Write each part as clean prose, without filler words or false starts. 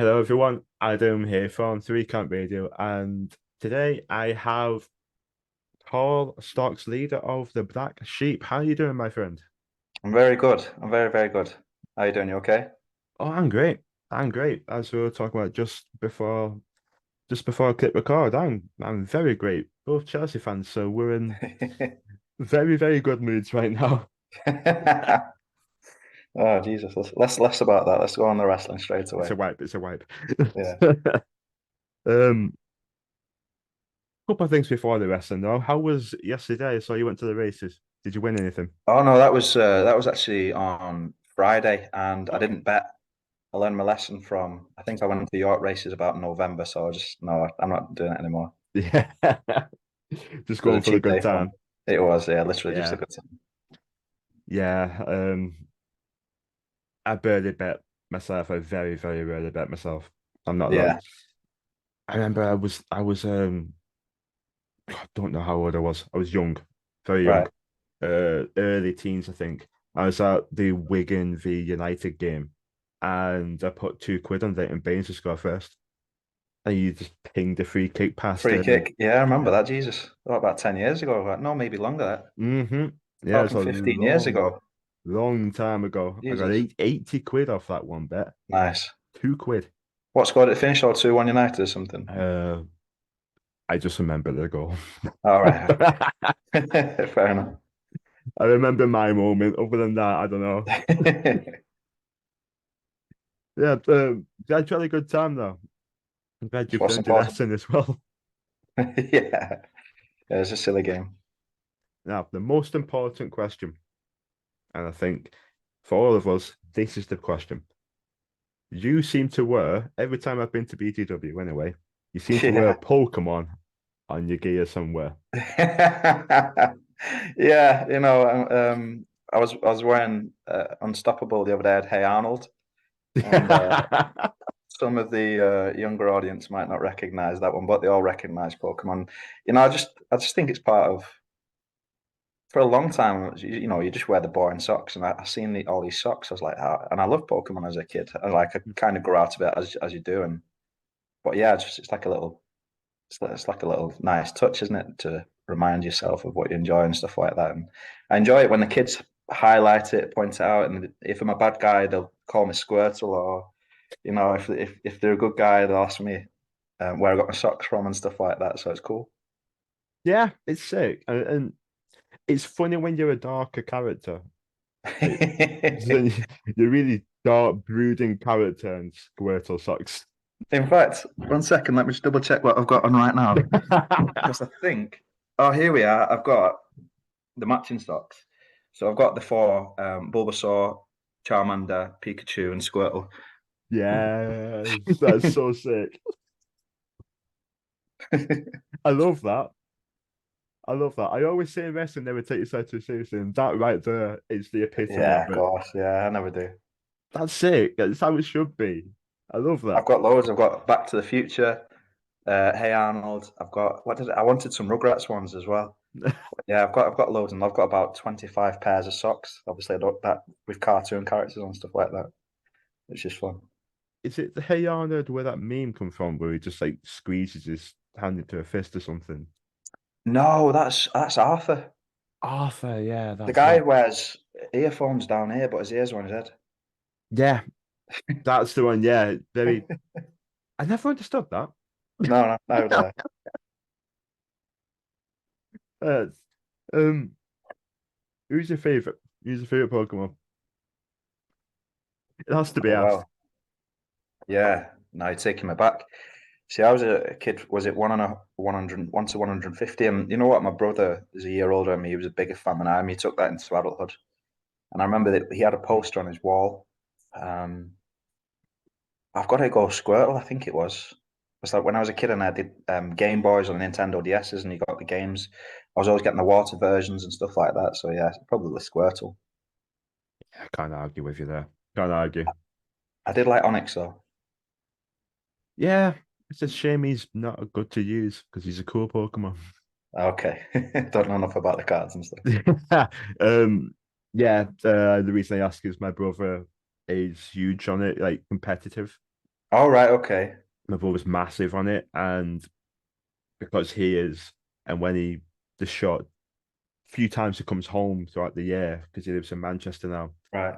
Hello, everyone. Adam here from Three Count Radio, and today I have Paul Stoxx, leader of the Black Sheep. How are you doing, my friend? I'm very good. I'm very, very good. How you doing? You okay? Oh, I'm great. I'm great. As we were talking about just before I click record, I'm very great. Both Chelsea fans, so we're in very, very good moods right now. Oh, Jesus. Less about that. Let's go on the wrestling straight It's a away. wipe. It's a wipe. Yeah. Um, couple of things before the wrestling though. How was yesterday? So you went to the races. Did you win anything? Oh no, that was actually on Friday, and I didn't bet. I learned my lesson from. I think I went to the York races about November, so I just no, I'm not doing it anymore. Yeah. Just It was going a for the cheap good day for me. time. It was, yeah, literally just a Yeah. good time. Yeah. I barely bet myself. I very, very rarely bet myself. I'm not like Yeah, I remember I was I don't know how old I was. I was young, very young. right. Early teens, I think. I was at the Wigan v United game and I put £2 on Leighton Baines to score first. And you just pinged a free kick past Free him. kick. Yeah, I remember Yeah. that. Jesus, about 10 years ago. No, maybe longer. hmm Yeah, it's Talking a 15 years long, ago. long time ago. I got Jesus, 80 quid off that one bet. nice. £2. What score did it finish? Or 2-1 United or something? Uh, I just remember the goal. All right. Fair enough. I remember my moment. Other than that, I don't know. Yeah, had a really good time though. I'm glad It's you've what's learned your important. lesson as well. Yeah. Yeah, it's a silly game. Now, the most important question, and I think for all of us, this is the question. You seem to wear, every time I've been to BTW anyway, you seem to wear a Yeah. Pokemon on your gear somewhere. Yeah, I was wearing Unstoppable the other day. I had Hey Arnold, and some of the younger audience might not recognize that one, but they all recognize Pokemon. I just think it's part of. For a long time, you just wear the boring socks, and I seen all these socks. I was like, and I loved Pokemon as a kid. I kind of grew out of it as you do, and but yeah, it's like a little, it's like a little nice touch, isn't it, to remind yourself of what you enjoy and stuff like that. And I enjoy it when the kids highlight it, point it out, and if I'm a bad guy, they'll call me Squirtle, or if they're a good guy, they'll ask me where I got my socks from and stuff like that. So it's cool. Yeah, it's sick. And it's funny when you're a darker character. Like, you're really dark, brooding character and Squirtle socks. In fact, one second, let me just double check what I've got on right now. Because I think, oh, here we are. I've got the matching stocks. So I've got the four Bulbasaur, Charmander, Pikachu, and Squirtle. Yes, that's so sick. I love that. I love that. I always say in wrestling never take yourself too seriously, and that right there is the epitome Yeah, of of it. course. Yeah, I never do. That's sick. That's how it should be. I love I've that. got loads. I've got Back to the Future, Hey Arnold. I've got I wanted some Rugrats ones as well. Yeah, I've got loads, and I've got about 25 pairs of socks. Obviously, I don't that with cartoon characters and stuff like that. It's just fun. Is it the Hey Arnold where that meme come from, where he just like squeezes his hand into a fist or something? No, that's Arthur. Arthur, yeah, The that's guy it. wears earphones down here, but his ears are on his head. Yeah, that's the one. Yeah, very. I never understood that. No, no, neither do I. Uh, um, who's your favorite? Who's your favorite Pokemon? It has to be Oh asked. well, yeah. Now you're taking me back. See, I was a kid. Was it 100, 1 to 150? And you know what? My brother is a year older than me. He was a bigger fan than I am. He took that into adulthood. And I remember that he had a poster on his wall. Um, I've got to go Squirtle. I think it was. It's like when I was a kid and I did Game Boys on Nintendo DSs, and you got the games. I was always getting the water versions and stuff like that. So yeah, probably Squirtle. I can't argue with you there. Can't argue. I did like Onyx though. Yeah, it's a shame he's not good to use because he's a cool Pokemon. Okay, don't know enough about the cards and stuff. um, yeah. The reason I ask is my brother is huge on it, like competitive. All right. Okay. My brother's massive on it, and because he is, and when he the shot few times he comes home throughout the year because he lives in Manchester now. Right.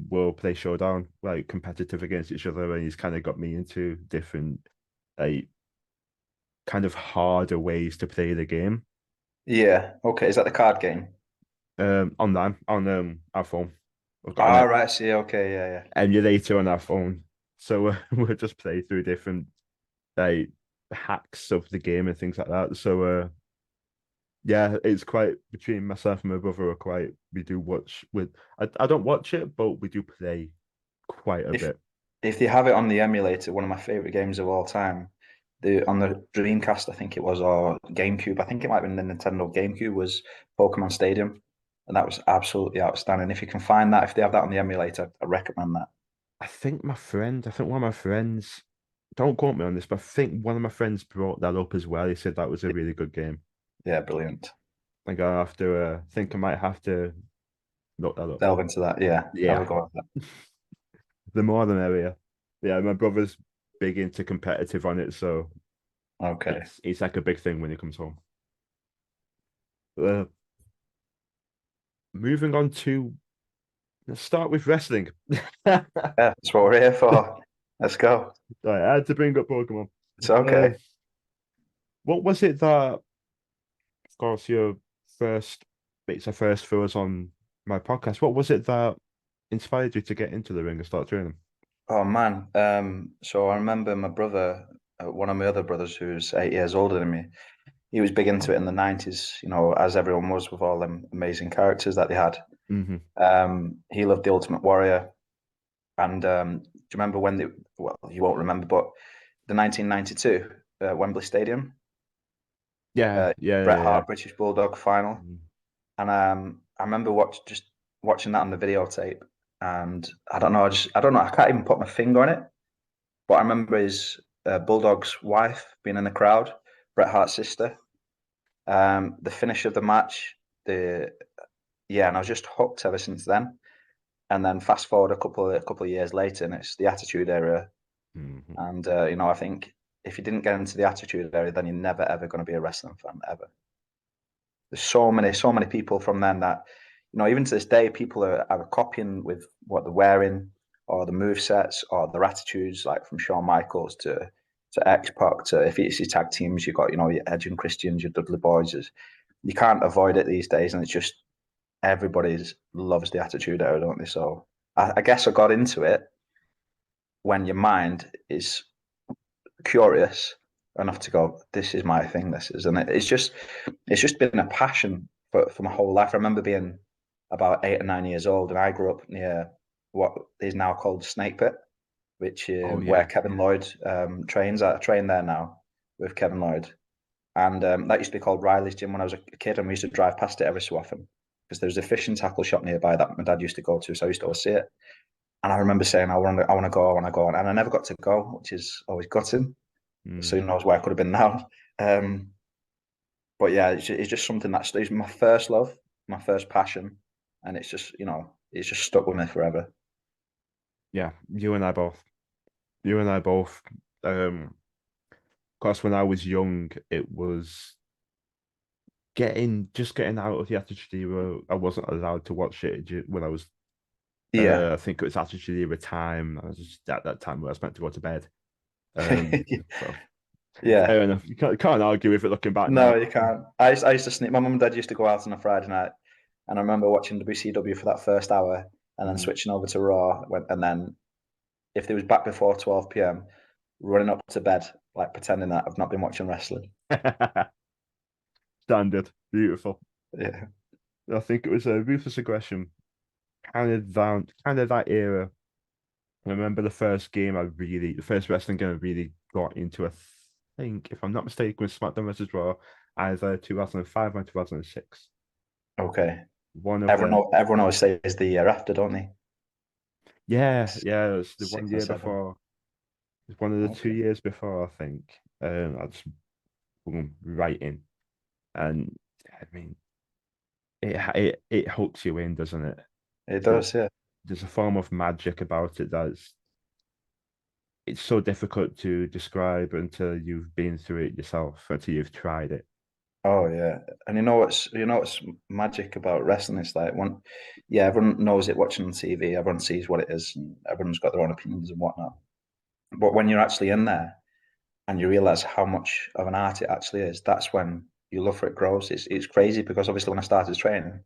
We'll play showdown like competitive against each other, and he's kind of got me into different like kind of harder ways to play the game. Yeah. Okay. Is that the card game? Online on our phone. We've got All an right. I see. Okay. Yeah. Yeah. emulator on our phone, so we'll just play through different like hacks of the game and things like that. So yeah, it's quite between myself and my brother are quite we do watch with I don't watch it, but we do play quite a If bit. if they have it on the emulator, one of my favorite games of all time, the on the Dreamcast, I think it was, or GameCube, I think it might have been the Nintendo GameCube, was Pokemon Stadium, and that was absolutely outstanding. If you can find that, if they have that on the emulator, I recommend that. I think one of my friends, don't quote me on this, but I think one of my friends brought that up as well. He said that was a really good game. Yeah, brilliant. I think I have to think I might have to look that up. Delve into that. Yeah, have a Yeah, go at that. the more the merrier. Yeah, my brother's big into competitive on it, so Okay. it's like a big thing when he comes home. Uh, moving on to let's start with wrestling. Right, Yeah, that's what we're here for. Let's go. I had to bring up Pokemon. It's Uh, okay. what was it that, of course, your first, it's a first for us on my podcast. What was it that inspired you to get into the ring and start training? Oh man. So I remember my brother, one of my other brothers who's 8 years older than me, he was big into it in the 90s, as everyone was with all them amazing characters that they had. Hmm. He loved the Ultimate Warrior. And do you remember when well, you won't remember, but the 1992 Wembley Stadium, Yeah, yeah, Bret yeah, yeah. Hart, British Bulldog final. Mm. And I remember just watching that on the videotape. And I don't know, I don't know, I can't even put my finger on it. But I remember his Bulldog's wife being in the crowd, Bret Hart's sister. The finish of the match, the yeah, and I was just hooked ever since then. And then fast forward a couple of years later, and it's the Attitude Era. Mhm. And I think if you didn't get into the Attitude Era, then you're never ever going to be a wrestling fan ever. There's so many people from then that, even to this day, people are copying with what they're wearing, or the move sets, or their attitudes, like from Shawn Michaels to X Pac to, if it's your tag teams, you've got your Edge and Christians, your Dudley Boys. You can't avoid it these days, and it's just everybody loves the Attitude Era, don't they? So I guess I got into it when your mind is curious enough to go, this is my thing, this is, and it's just been a passion for my whole life. I remember being about 8 or 9 years old, and I grew up near what is now called Snake Pit, which Oh where yeah. Kevin Lloyd trains. I train there now with Kevin Lloyd, and that used to be called Riley's Gym when I was a kid, and we used to drive past it every so often because there was a fishing tackle shop nearby that my dad used to go to, so I used to always see it. And I remember saying, I want to go, and I never got to go, which is always gutting. So Mm. who knows where I could have been now. Um, but yeah, it's just something that's my first love, my first passion, and it's just stuck with me forever. Yeah, you and I both. You and I both. Of course, when I was young, it was just getting out of the Attitude Era. I wasn't allowed to watch it when I was. Yeah, I think it was Attitude Era time. I was just at that time where I was meant to go to bed. So yeah. fair enough. You can't argue with it looking back No, now. you can't. I used to sneak. My mum and dad used to go out on a Friday night, and I remember watching WCW for that first hour, and then Mm. switching over to Raw. And then if they was back before 12 p.m., running up to bed, like pretending that I've not been watching wrestling. Standard, beautiful. Yeah, I think it was a Ruthless Aggression, kind of that era. I remember the first wrestling game I really got into. I think, if I'm not mistaken, was SmackDown versus Raw, either 2005 or 2006. okay. One of them. Everyone always says the year after, don't they? Yeah, yeah, it was the one Six and year seven. before. It was one of the two Okay. years before, I think. I just boom, right in, and I mean, it hooks you in, doesn't it? It There, does, yeah. there's a form of magic about it that's it's so difficult to describe until you've been through it yourself, until you've tried it. Oh yeah, and you know what's magic about wrestling is like when, yeah, everyone knows it watching on TV, everyone sees what it is, and everyone's got their own opinions and whatnot. But when you're actually in there and you realize how much of an art it actually is, that's when your love for it grows. It's crazy because obviously when I started training,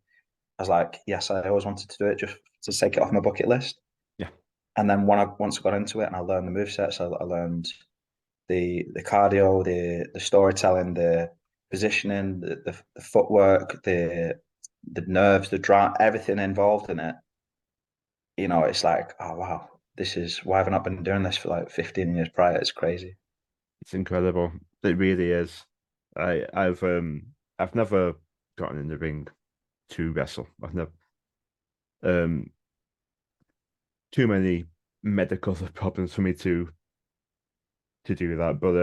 I was like, yes, I always wanted to do it just to take it off my bucket list. Yeah, And then once I got into it and I learned the movesets, I learned the cardio, the storytelling, the positioning, the footwork, the nerves, the drive, everything involved in it. It's like, oh wow, this is why have I not been doing this for like 15 years prior? It's crazy. it's incredible. It really is. I've never gotten in the ring to wrestle. I've never um too many medical problems for me to do that. But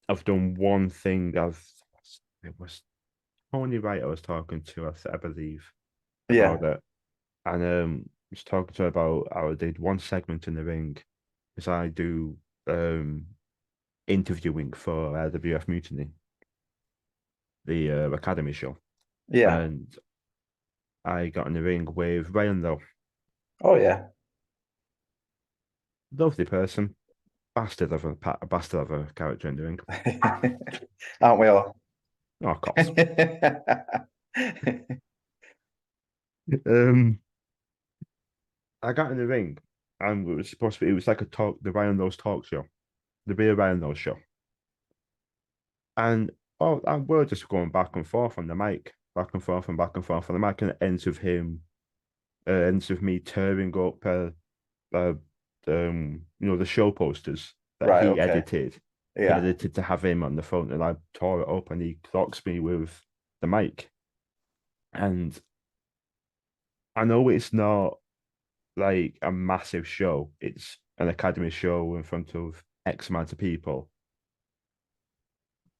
I've done one thing. It was Tony Wright I was talking to, I believe, Yeah, about it, and was talking to her about how I did one segment in the ring because I do interviewing for WF Mutiny, the Academy show, yeah. and I got in the ring with Ryan though, Oh yeah. lovely person, bastard of a character in the ring. Aren't we all? Oh, of course. Um, I got in the ring, and it was supposed to be. It was like a talk, the Ryan Rose talk show, the Real Ryan Rose show, and and we're just going back and forth on the mic, back and forth and back and forth on the mic, and it ends with me tearing up, uh, the show posters that Right. Okay. He Yeah. edited to have him on the phone, and I tore it up, and he clocks me with the mic, and I know it's not like a massive show. It's an academy show in front of X amount of people.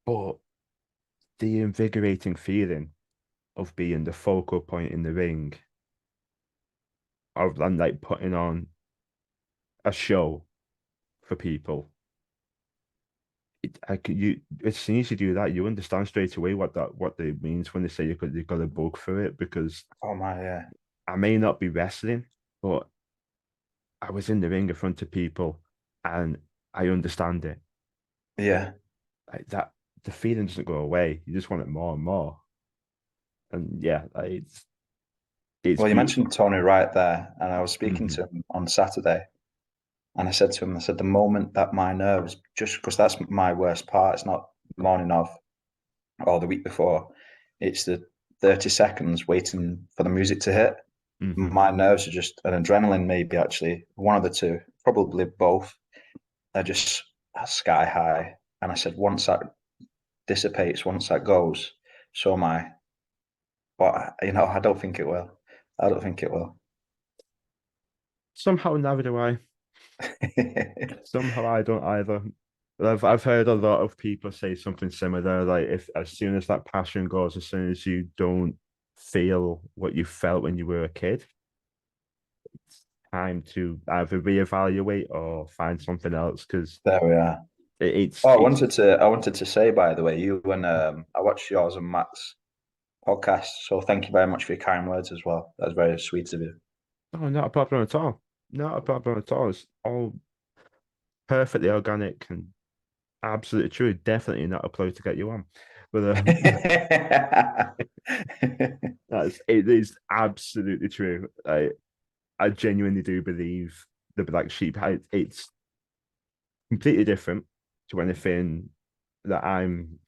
But the invigorating feeling of being the focal point in the ring, of and like putting on a show for people. As soon as you do that, you understand straight away what it means when they say you've got a bug for it. Because Oh my. Yeah. I may not be wrestling, but I was in the ring in front of people, and I understand it. Yeah. Like that, the feeling doesn't go away. You just want it more and more. And yeah, it's Well, you beautiful. mentioned Tony Wright there, and I was speaking Hmm. to him on Saturday, and I said to him, I said, the moment that my nerves, just because that's my worst part, it's not the morning of or the week before, it's the 30 seconds waiting for the music to hit. Hmm. My nerves are just an adrenaline, maybe actually, one of the two, probably both. They're just sky high. And I said, once that dissipates, once that goes, so am I. But, I don't think it will. I don't think it will. Somehow neither do I. Somehow I don't either. I've heard a lot of people say something similar. Like if as soon as that passion goes, as soon as you don't feel what you felt when you were a kid, it's time to either reevaluate or find something else because There we are. it's Oh, it's I wanted to say, by the way, you and I watched yours and Matt's podcast. So thank you very much for your kind words as well. That was very sweet of you. oh, not a problem at all. Not a problem at all. It's all perfectly organic and absolutely true. Definitely not a ploy to get you on. But it is absolutely true. I genuinely do believe the black sheep. It's completely different to anything I'm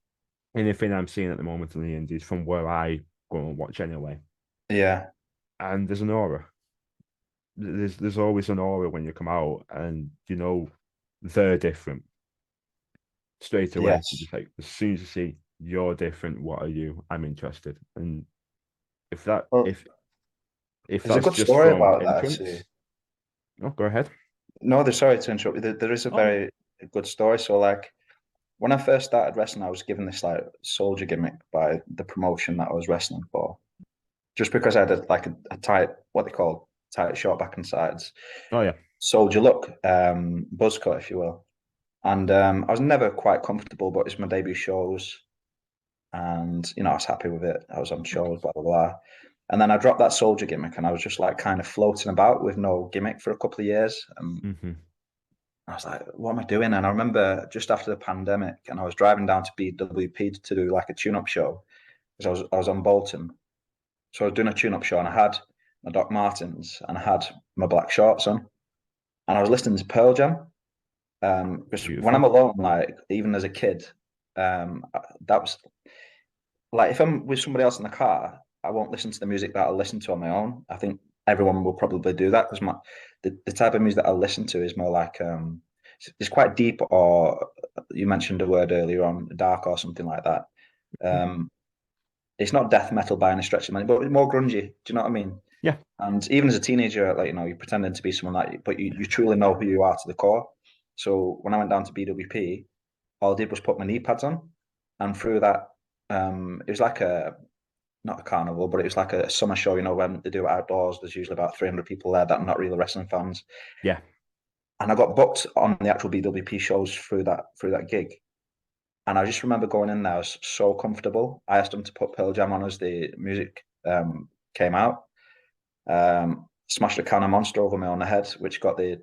seeing at the moment in the Indies from where I go and watch anyway. Yeah. And there's an aura. There's always an aura when you come out, and they're different straight away. You're Yes. just like as soon as you see you're different, what are you? I'm interested. And if that Well, if there's a that's good just story from about that actually. entrance, oh, go ahead. No, sorry to interrupt you. There is a Oh, very good story. So, like, when I first started wrestling, I was given this like soldier gimmick by the promotion that I was wrestling for, just because I had like a tight, what they call tight short back and sides, Oh yeah. soldier look, buzz cut, if you will. And I was never quite comfortable, but it's my debut shows, and I was happy with it. I was on shows, blah blah blah. And then I dropped that soldier gimmick, and I was just like kind of floating about with no gimmick for a couple of years. Hmm. I was like, what am I doing? And I remember just after the pandemic, and I was driving down to BWP to do like a tune-up show because I was on Bolton. So I was doing a tune-up show, and I had my Doc Martens and I had my black shorts on, and I was listening to Pearl Jam. Because when I'm Beautiful. alone, like even as a kid, that was like if I'm with somebody else in the car, I won't listen to the music that I listen to on my own. I think everyone will probably do that because the type of music that I listen to is more like it's quite deep, or you mentioned a word earlier on, dark or something like that. Um, it's not death metal by any stretch of the mind, but it's more grungy. Do you know what I mean? Yeah. And even as a teenager, like you're pretending to be someone that, but you truly know who you are to the core. So when I went down to BWP, all I did was put my knee pads on, and through that, it was like a not a carnival, but it was like a summer show. When they do it outdoors, there's usually about 300 people there that are not really wrestling fans. Yeah. And I got booked on the actual BWP shows through that gig. And I just remember going in there, I was so comfortable. I asked them to put Pearl Jam on as the music came out. Smashed a can of Monster over my own head, which got the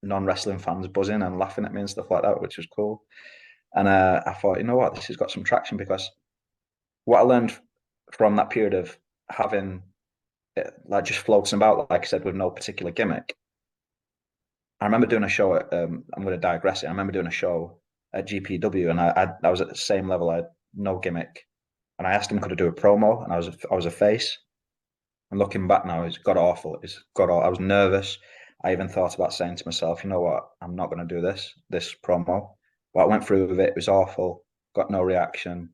non-wrestling fans buzzing and laughing at me and stuff like that, which was cool. And I thought, you know what, this has got some traction because what I learned from that period of having like just floating about, like I said, with no particular gimmick. I remember doing a show at, I'm going to digress here. I remember doing a show at GPW, and I was at the same level. I had no gimmick, and I asked him could I do a promo, and I was a face. And looking back now, it's god awful. I was nervous. I even thought about saying to myself, you know what, I'm not going to do this promo. But I went through with it. It was awful. Got no reaction.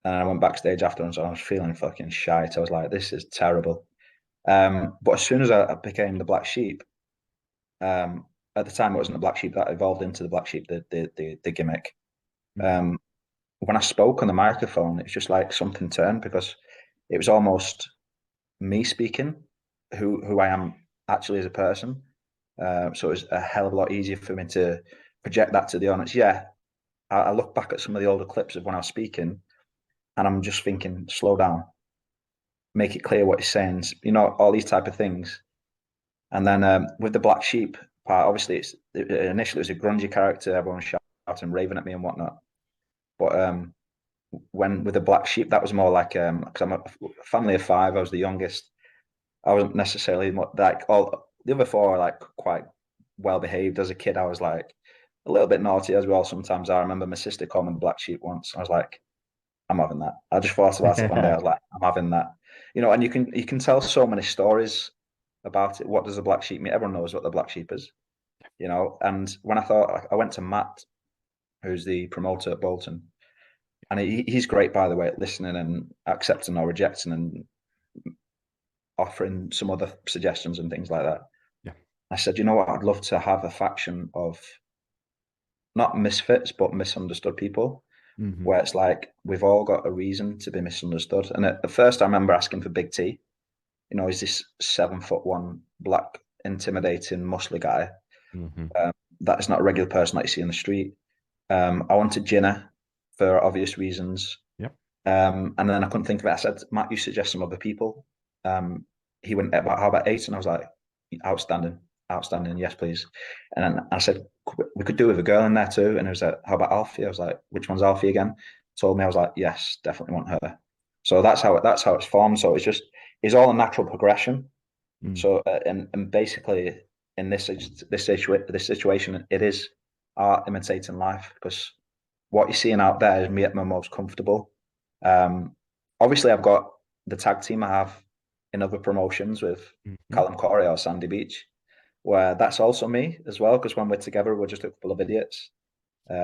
And I went backstage afterwards, and I was feeling fucking shite. I was like, this is terrible. But as soon as I became the Black Sheep, um, at the time it wasn't the Black Sheep that evolved into the Black Sheep, the gimmick. Mhm. Um, when I spoke on the microphone, it's just like something turned because it was almost me speaking, who I am actually as a person. So it was a hell of a lot easier for me to project that to the audience. Yeah, I look back at some of the older clips of when I was speaking, and I'm just thinking, slow down, make it clear what he's saying. All these type of things. And then with the Black Sheep part, obviously, initially it was a grungy character, everyone shouting and raving at me and whatnot. But when with the Black Sheep, that was more like because I'm a family of five, I was the youngest. I wasn't necessarily like all the other four are like quite well behaved. As a kid, I was like a little bit naughty as well. Sometimes I remember my sister called me the Black Sheep once. I was like, I'm having that. I just thought about it one day. I was like, I'm having that. And you can tell so many stories about it. What does the Black Sheep mean? Everyone knows what the Black Sheep is. And when I went to Matt, who's the promoter at Bolton, and he's great, by the way, at listening and accepting or rejecting and offering some other suggestions and things like that. Yeah. I said, you know what? I'd love to have a faction of not misfits, but misunderstood people, Hmm. where it's like we've all got a reason to be misunderstood. And at first, I remember asking for Big T. Is this 7'1" black, intimidating, muscly guy? Hmm. Um, that is not a regular person that you see in the street. I wanted Jinner for obvious reasons. Yeah. And then I couldn't think of it. I said, Matt, you suggest some other people. He went, how about eight? And I was like, outstanding, outstanding. Yes, please. And then I said, we could do with a girl in there too. And he was like, how about Alfie? I was like, which one's Alfie again? Told me, I was like, yes, definitely want her. So that's how it's formed. So it's all a natural progression. Mm. So and basically in this situation, it is art imitating life because what you're seeing out there is me at my most comfortable. Um, Obviously, I've got the tag team I have in other promotions with Hmm. Callum Corey or Sandy Beach, where that's also me as well. Because when we're together, we're just a couple of idiots. We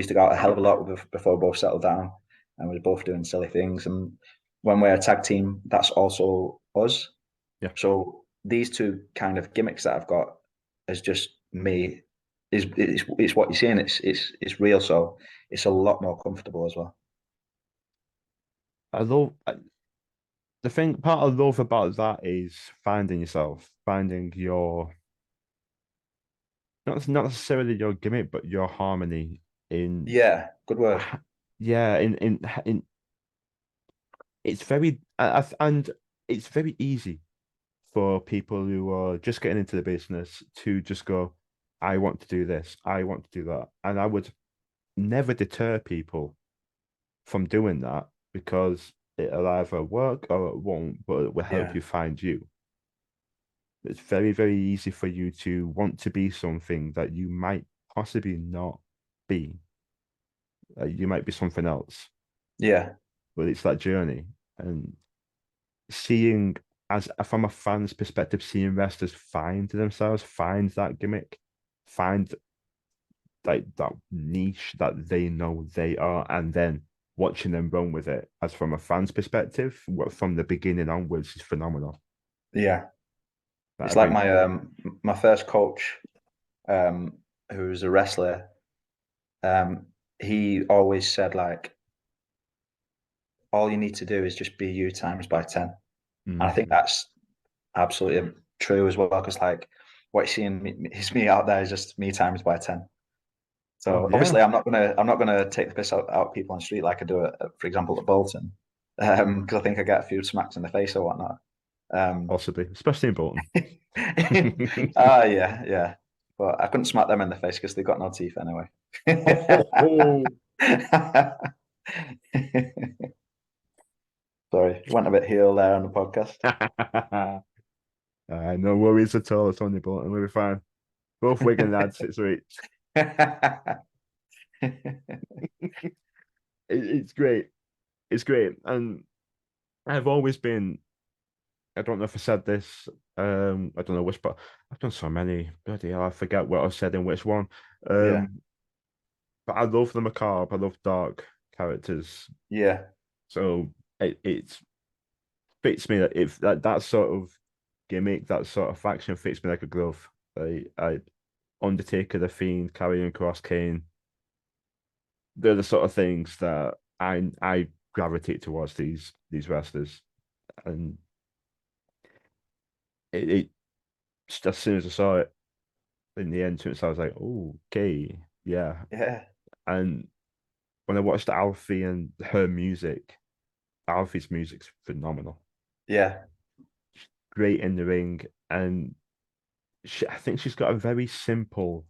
used to go out a hell of a lot before we both settled down, and we are both doing silly things. And when we're a tag team, that's also us. Yeah. So these two kind of gimmicks that I've got is just me. It's what you're seeing. It's real. So it's a lot more comfortable as well. I love the thing part I love about that is finding yourself, finding your not necessarily your gimmick, but your harmony in Yeah, good word. yeah, in it's very and it's very easy for people who are just getting into the business to just go, I want to do this, I want to do that. And I would never deter people from doing that because it'll either work or it won't, but it will help Yeah, you find you. It's very, very easy for you to want to be something that you might possibly not be. You might be something else, yeah, but it's that journey. And seeing, as from a fan's perspective, seeing wrestlers find themselves, find that gimmick, find like that niche that they know they are, and then watching them run with it, as from a fan's perspective, from the beginning onwards is phenomenal. yeah. I It's like think, my first coach, um, who was a wrestler. Um, he always said like, all you need to do is just be you times by 10. And I think mhm. that's absolutely true as well. Because like what you're seeing is me out there is just me times by 10. Oh So yeah, obviously I'm not gonna take the piss out people on the street like I do for example at Bolton. Because I think I get a few smacks in the face or whatnot. Um, possibly, especially in Bolton. yeah, yeah. But I couldn't smack them in the face because they got no teeth anyway. Ho, ho, ho. Sorry, went a bit heel there on the podcast. No worries at all. It's only Bolton. We'll be fine. Both Wigan lads. It's right. It's great. It's great. And I've always been, I don't know if I said this, I don't know which, but I've done so many. Bloody hell, I forget what I said in which one. Yeah, But I love the macabre. I love dark characters. yeah, So it fits me. If that sort of gimmick, that sort of faction fits me like a glove. I Undertaker, the Fiend, Karrion Cross, Kane. They're the sort of things that I gravitate towards these wrestlers, and it just as soon as I saw it in the entrance, I was like, oh, okay, yeah. yeah, And when I watched Alfie and her music, Alfie's music's phenomenal, yeah, great in the ring, and I think she's got a very simple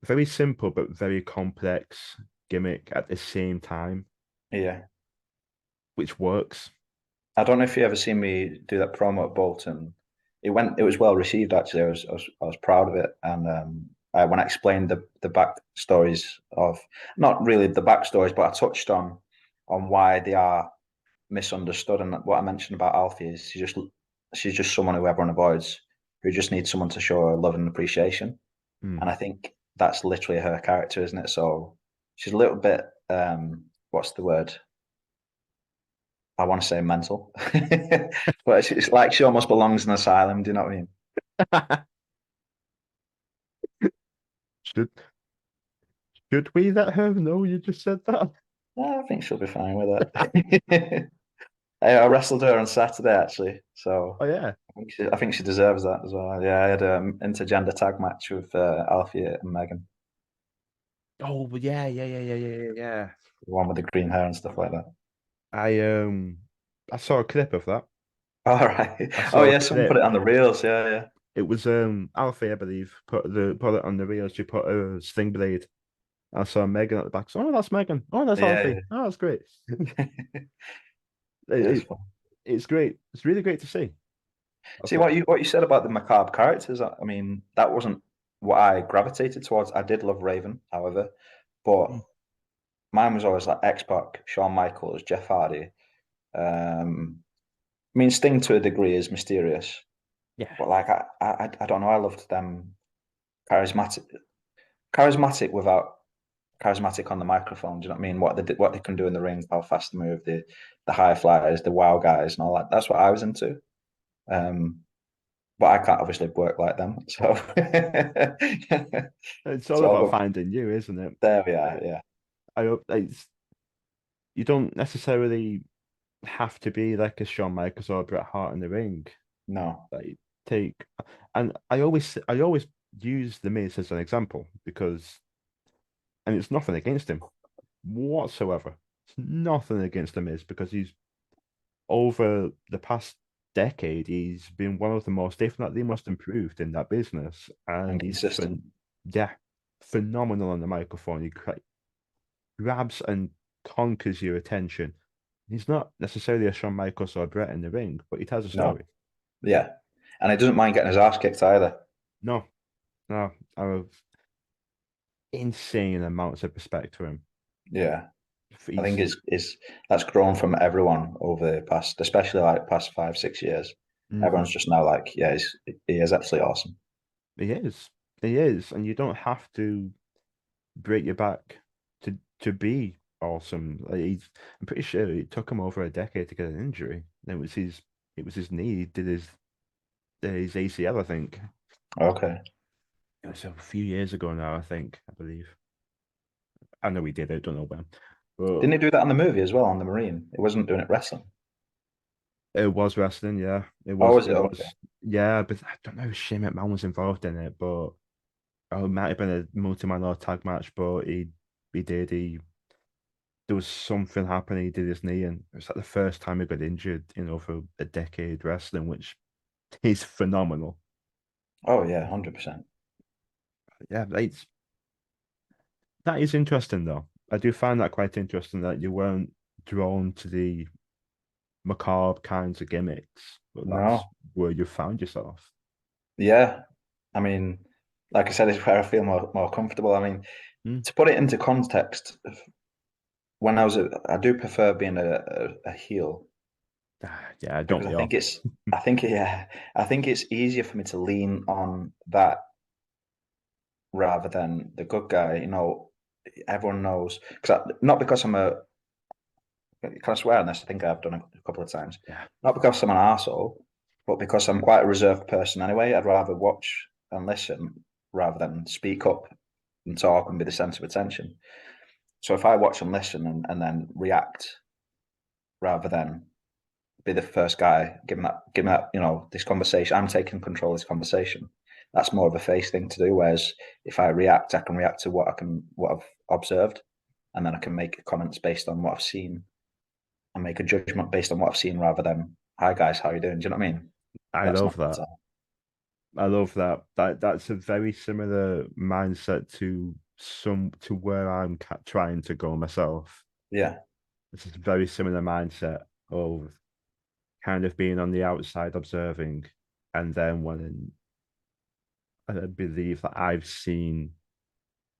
but very complex gimmick at the same time, yeah. which works. I don't know if you ever seen me do that promo at Bolton. It was well received actually. I was proud of it. And when I explained the back stories of not really the backstories, but I touched on why they are misunderstood. And what I mentioned about Alfie is she's just someone who everyone avoids, who just needs someone to show her love and appreciation. Hmm. And I think that's literally her character, isn't it? So she's a little bit what's the word? I want to say mental, but it's like she almost belongs in an asylum. Do you know what I mean? should should we let her know you just said that? Yeah, I think she'll be fine with it. I wrestled her on Saturday actually, so Oh yeah. I think she deserves that as well. Yeah, I had an intergender tag match with Alfie and Megan, Oh yeah, yeah, yeah, yeah, yeah, yeah, yeah. the one with the green hair and stuff like that. I I saw a clip of that. All right. I Oh saw a yeah, someone put clip. it on the reels. Yeah, yeah, It was Alfie, I believe, put it on the reels. She put a sting blade. I saw Megan at the back. So, oh, that's Megan. Oh, that's yeah, Alfie. Oh, that's great. yeah. It, Yeah, it's it fun. it's great. It's really great to see. I See thought, what you said about the macabre characters. I mean, that wasn't what I gravitated towards. I did love Raven, however, but mm, mine was always like X-Pac, Shawn Michaels, Jeff Hardy. I mean, Sting to a degree is mysterious, yeah, but like I don't know. I loved them charismatic, charismatic without charismatic on the microphone. Do you know what I mean? What they can do in the ring, how fast they move, the high flyers, the wow guys, and all that. That's what I was into. Um, but I can't obviously work like them, so it's all so about but finding you, isn't it? there we are. I, Yeah, I hope it's you don't necessarily. have to be like a Shawn Michaels or Bret Hart in the ring. No. Like take, and I always use the Miz as an example because, and it's nothing against him whatsoever. It's nothing against the Miz because he's over the past decade, he's been one of the most, if not the most improved in that business, And and consistent. yeah, phenomenal on the microphone. He grabs and conquers your attention. He's not necessarily a Shawn Michaels or Brett in the ring, but he tells a No. story. Yeah. And he doesn't mind getting his ass kicked either. No, no, I have insane amounts of respect for him. Yeah. I think He's is that's grown from everyone over the past, especially like past 5, 6 years. mhm. Everyone's just now like, yeah, he is absolutely awesome. He is, he is, and you don't have to break your back to be awesome. Like I'm pretty sure it took him over a decade to get an injury. It was his knee. He did his ACL, I think. Okay. It was a few years ago now, I believe. I know he did. I don't know when, but Didn't he do that on the movie as well on the Marine? He wasn't doing it wrestling. it was wrestling. Yeah, it Oh, was. was It it? Okay. was. Yeah, but I don't know if Shane McMahon was involved in it, but it might have been a multi-man or tag match. But he did. He there was something happening. He did his knee, and it was like the first time he got injured in over a decade wrestling, which is phenomenal. Oh yeah, 100%. Yeah, that is interesting though. I do find that quite interesting that you weren't drawn to the macabre kinds of gimmicks, but that's No. where you found yourself. Yeah. I mean, like I said, it's where I feel more comfortable. I mean, Mm. to put it into context, when I do prefer being a heel Yeah, don't because we all? I think it's easier for me to lean on that rather than the good guy. You know, everyone knows because not because I'm a can I swear on this? I think I've done a couple of times. Yeah, Not because I'm an arsehole, but because I'm quite a reserved person anyway. I'd rather watch and listen rather than speak up and talk and be the centre of attention. So if I watch and listen and then react rather than be the first guy giving that, you know, this conversation, I'm taking control of this conversation. That's more of a face thing to do. Whereas if I react, I can react to what I've observed, and then I can make comments based on what I've seen and make a judgment based on what I've seen rather than, hi guys, how are you doing? Do you know what I mean? I That's love not that. I love that. That's a very similar mindset to where I'm trying to go myself. yeah, It's a very similar mindset of kind of being on the outside observing, and then when I believe that I've seen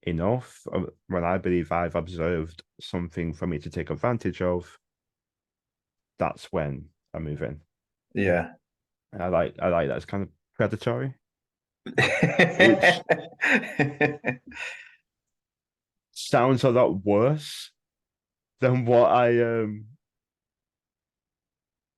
enough, when I believe I've observed something for me to take advantage of, that's when I move in. yeah. And I like that. It's kind of predatory. It sounds a lot worse than what I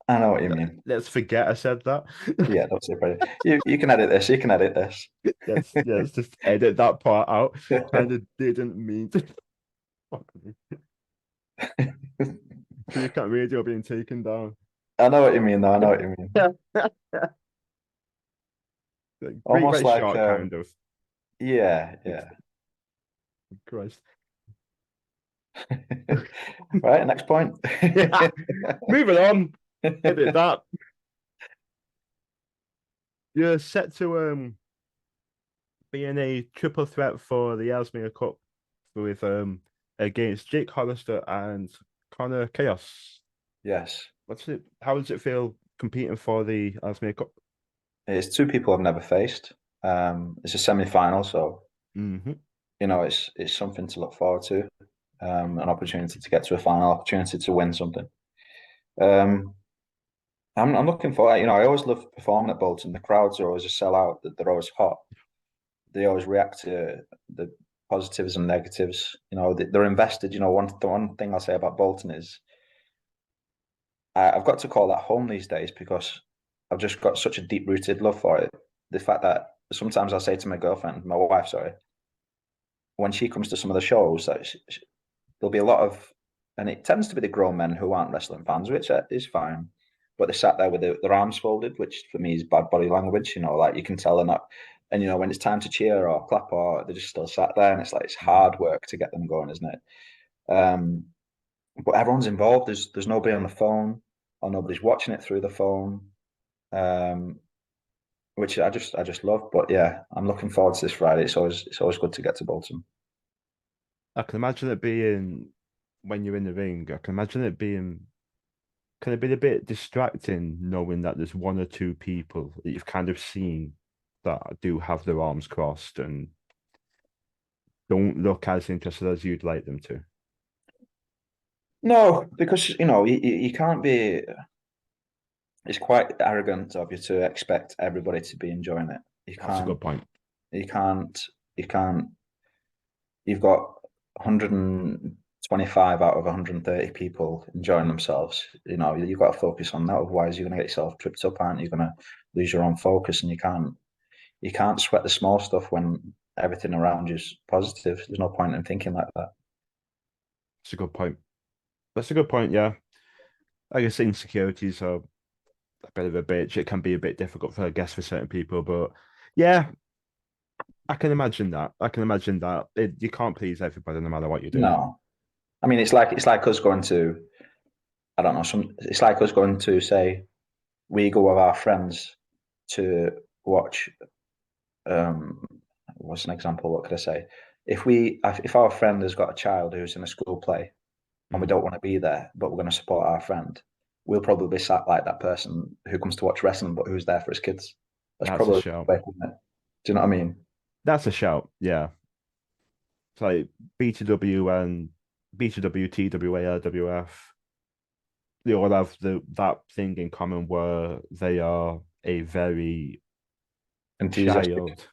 I know what you mean. let's forget I said that. Yeah, that's it. Brilliant. You can edit this. You can edit this. Let's just edit that part out. Kind of didn't mean to. True cat radio being taken down. I know what you mean, though. I know what you mean. Yeah. Great Almost Red like, Shark, kind of. yeah, It's yeah. Christ. Right, next point. Yeah. Moving on. Edit that. You're set to be in a triple threat for the Ellesmere Cup with against Jake Hollister and Connor Chaos. Yes. What's it? How does it feel competing for the Ellesmere Cup? It's two people I've never faced. It's a semi-final, so Hmm. you know it's something to look forward to. An opportunity to get to a final, opportunity to win something. Um, I'm looking for, you know, I always love performing at Bolton. The crowds are always a sellout. They're always hot. They always react to the positives and negatives. You know, they're invested. You know, the one thing I'll say about Bolton is I've got to call that home these days because I've just got such a deep rooted love for it. The fact that sometimes I'll say to my girlfriend, my wife, sorry, when she comes to some of the shows, that there'll be a lot of and it tends to be the grown men who aren't wrestling fans, which is fine. But they sat there with their arms folded, which for me is bad body language. You know, like you can tell they're not. And you know, when it's time to cheer or clap, or they're just still sat there, and it's like it's hard work to get them going, isn't it? But everyone's involved. There's nobody on the phone, or nobody's watching it through the phone, um, which I just love. But yeah, I'm looking forward to this Friday. It's always good to get to Bolton. I can imagine it being when you're in the ring. I can imagine it being kind of been a bit distracting knowing that there's one or two people that you've kind of seen that do have their arms crossed and don't look as interested as you'd like them to. No, because you know you can't be. It's quite arrogant of you to expect everybody to be enjoying it. You That's a can't. good point. You can't. You can't. You've got 125 out of 130 people enjoying themselves. You know, you've got to focus on that. Otherwise, you're going to get yourself tripped up, aren't you? You're going to lose your own focus, and you can't sweat the small stuff when everything around you's positive. There's no point in thinking like that. That's a good point. That's a good point. Yeah. I guess insecurities are a bit of a bitch. It can be a bit difficult for, I guess, for certain people, but yeah, I can imagine that. I can imagine that you can't please everybody no matter what you do. No, I mean it's like us going to I don't know it's like us going to say we go with our friends to watch um what's an example, what could I say, if our friend has got a child who's in a school play and we Mm. don't want to be there but we're going to support our friend, we'll probably be sat like that person who comes to watch wrestling but who's there for his kids. That's That's a probably shout. the way, isn't it? Do you know what I mean? That's a shout. Yeah. It's like BTW and BTW, TWA, LWF. They all have that thing in common where they are a very Enthusiastic. child.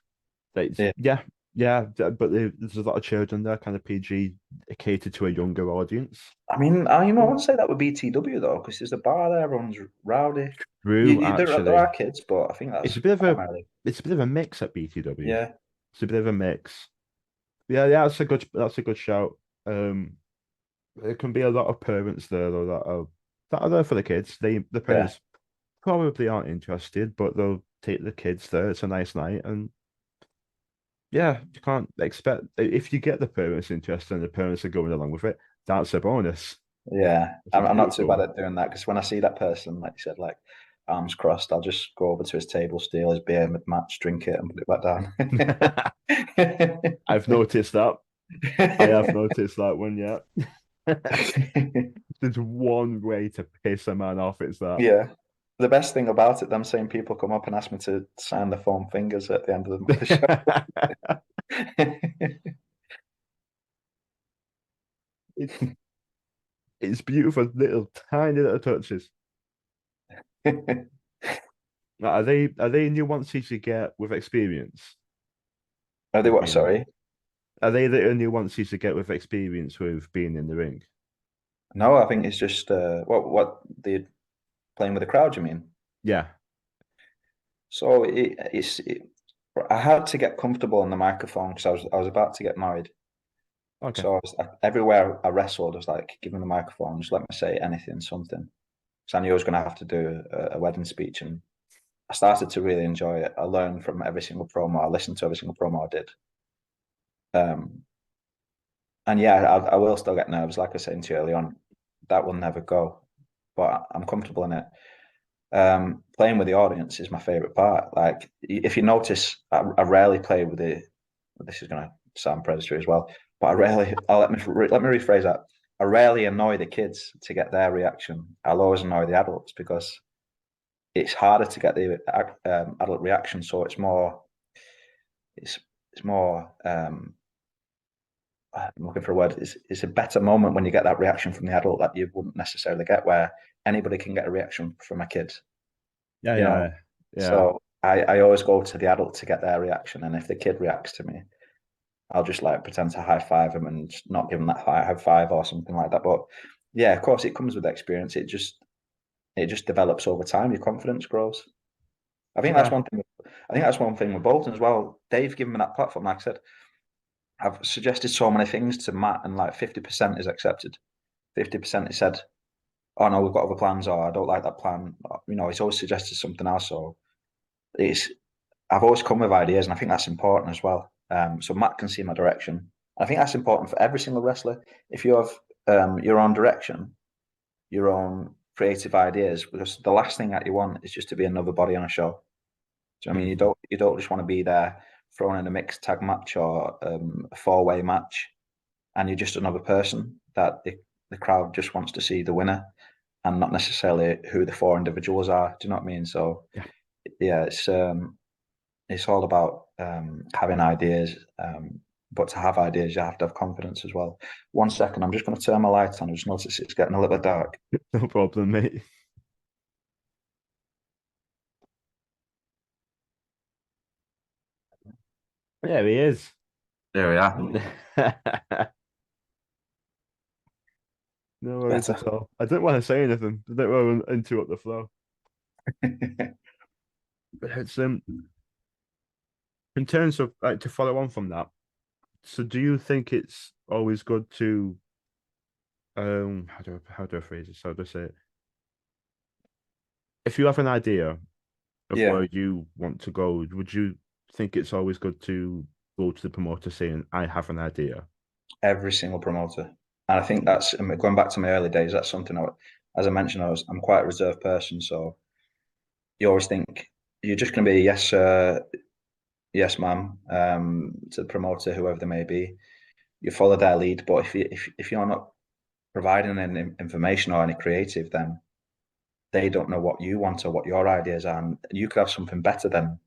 It's, Yeah, yeah, yeah, but there's a lot of children there, kind of PG, catered to a younger audience. I mean, I wouldn't say that would be TW though, because there's a bar there, everyone's rowdy. True, There are actually, kids, but I think it's that's a bit of a primarily. it's a bit of a mix at BTW. Yeah, It's a bit of a mix. Yeah, yeah, that's a good shout. There can be a lot of parents there though that are there for the kids. The yeah, parents probably aren't interested, but they'll take the kids there. It's a nice night, and yeah, you can't expect if you get the parents interested and the parents are going along with it. That's a bonus. yeah. It's I'm not too bad beautiful. at doing that because when I see that person, like you said, like arms crossed, I'll just go over to his table, steal his beer, match, drink it, and put it back down. I've noticed that. I have noticed that one. Yeah, there's one way to piss a man off. It's that. Yeah. The best thing about it, them same people come up and ask me to sign the foam fingers at the end of the show. it's it's beautiful, little tiny little touches. Are they nuances you get with experience Are they with what? being in? Sorry. Are they the nuances you get with experience with being in the ring? No, I think it's just what the playing with the crowd, you mean? Yeah. So I had to get comfortable on the microphone because I was about to get married. Okay. So everywhere I wrestled, I was like, give me the microphone, just let me say anything, something. So I knew I was going to have to do a wedding speech, and I started to really enjoy it. I learned from every single promo. I listened to every single promo I did. Um, and yeah, I will still get nerves, like I was saying to you early on. That will never go, but I'm comfortable in it. Playing with the audience is my favorite part. Like if you notice, I rarely play with the. This is going to sound predatory as well, but I rarely. Let me rephrase that. I rarely annoy the kids to get their reaction. I'll always annoy the adults because it's harder to get the adult reaction. So it's it's more. I'm looking for a word. It's a better moment when you get that reaction from the adult that you wouldn't necessarily get, where anybody can get a reaction from a kid. Yeah, You know, yeah, yeah. so I always go to the adult to get their reaction, and if the kid reacts to me, I'll just like pretend to high five him and just not give him that high five or something like that. But yeah, of course, it comes with experience. It just develops over time. Your confidence grows. I think that's Yeah. one thing. I think that's one thing with Bolton as well. Dave giving me that platform, like I said, I've suggested so many things to Matt, and like 50% is accepted. 50% he said, "Oh no, we've got other plans," or "I don't like that plan." You know, he's always suggested something else. So it's I've always come with ideas, and I think that's important as well. So Matt can see my direction. I think that's important for every single wrestler. If you have your own direction, your own creative ideas, because the last thing that you want is just to be another body on a show. Do you know what I mean? Hmm. You don't just want to be there thrown in a mixed tag match or a four-way match, and you're just another person that the crowd just wants to see the winner, and not necessarily who the four individuals are. Do you know what I mean? So Yeah, yeah, it's all about having ideas. But to have ideas, you have to have confidence as well. 1 second, I'm just going to turn my lights on. I just noticed it's getting a little bit dark. no problem, mate. Yeah, he is. There we are. No worries Better. at all. I didn't want to say anything. I didn't want to interrupt the flow. But it's in terms of like to follow on from that. So, do you think it's always good to how do I phrase this? How do I say it? If you have an idea of Yeah, where you want to go, would you think it's always good to go to the promoter saying, "I have an idea"? every single promoter. And I think that's going back to my early days. That's something as I mentioned, I'm quite a reserved person. So you always think you're just going to be yes, sir, yes, ma'am, to the promoter, whoever they may be. You follow their lead, but if you're not providing any information or any creative, then they don't know what you want or what your ideas are, and you could have something better than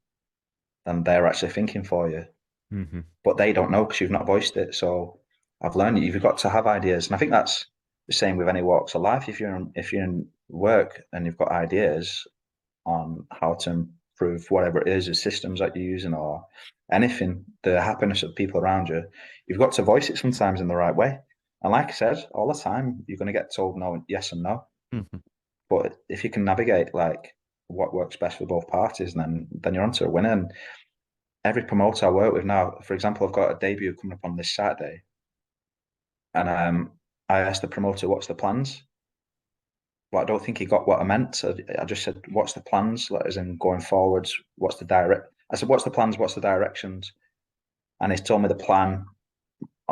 they're actually thinking for you, Hmm. but they don't know because you've not voiced it. So I've learned that you've got to have ideas, and I think that's the same with any walks of life. If you're in work and you've got ideas on how to improve whatever it is, the systems that you're using or anything, the happiness of people around you, you've got to voice it sometimes in the right way. And like I said, all the time you're going to get told no, yes, and no. Hmm. But if you can navigate like what works best for both parties, then you're onto a winner. And every promoter I work with now, for example, I've got a debut coming up on this Saturday, and I asked the promoter, "What's the plans?" But I don't think he got what I meant. So I just said, "What's the plans?" Like, as in going forwards, what's the direct? I said, "What's the plans? What's the directions?" And he's told me the plan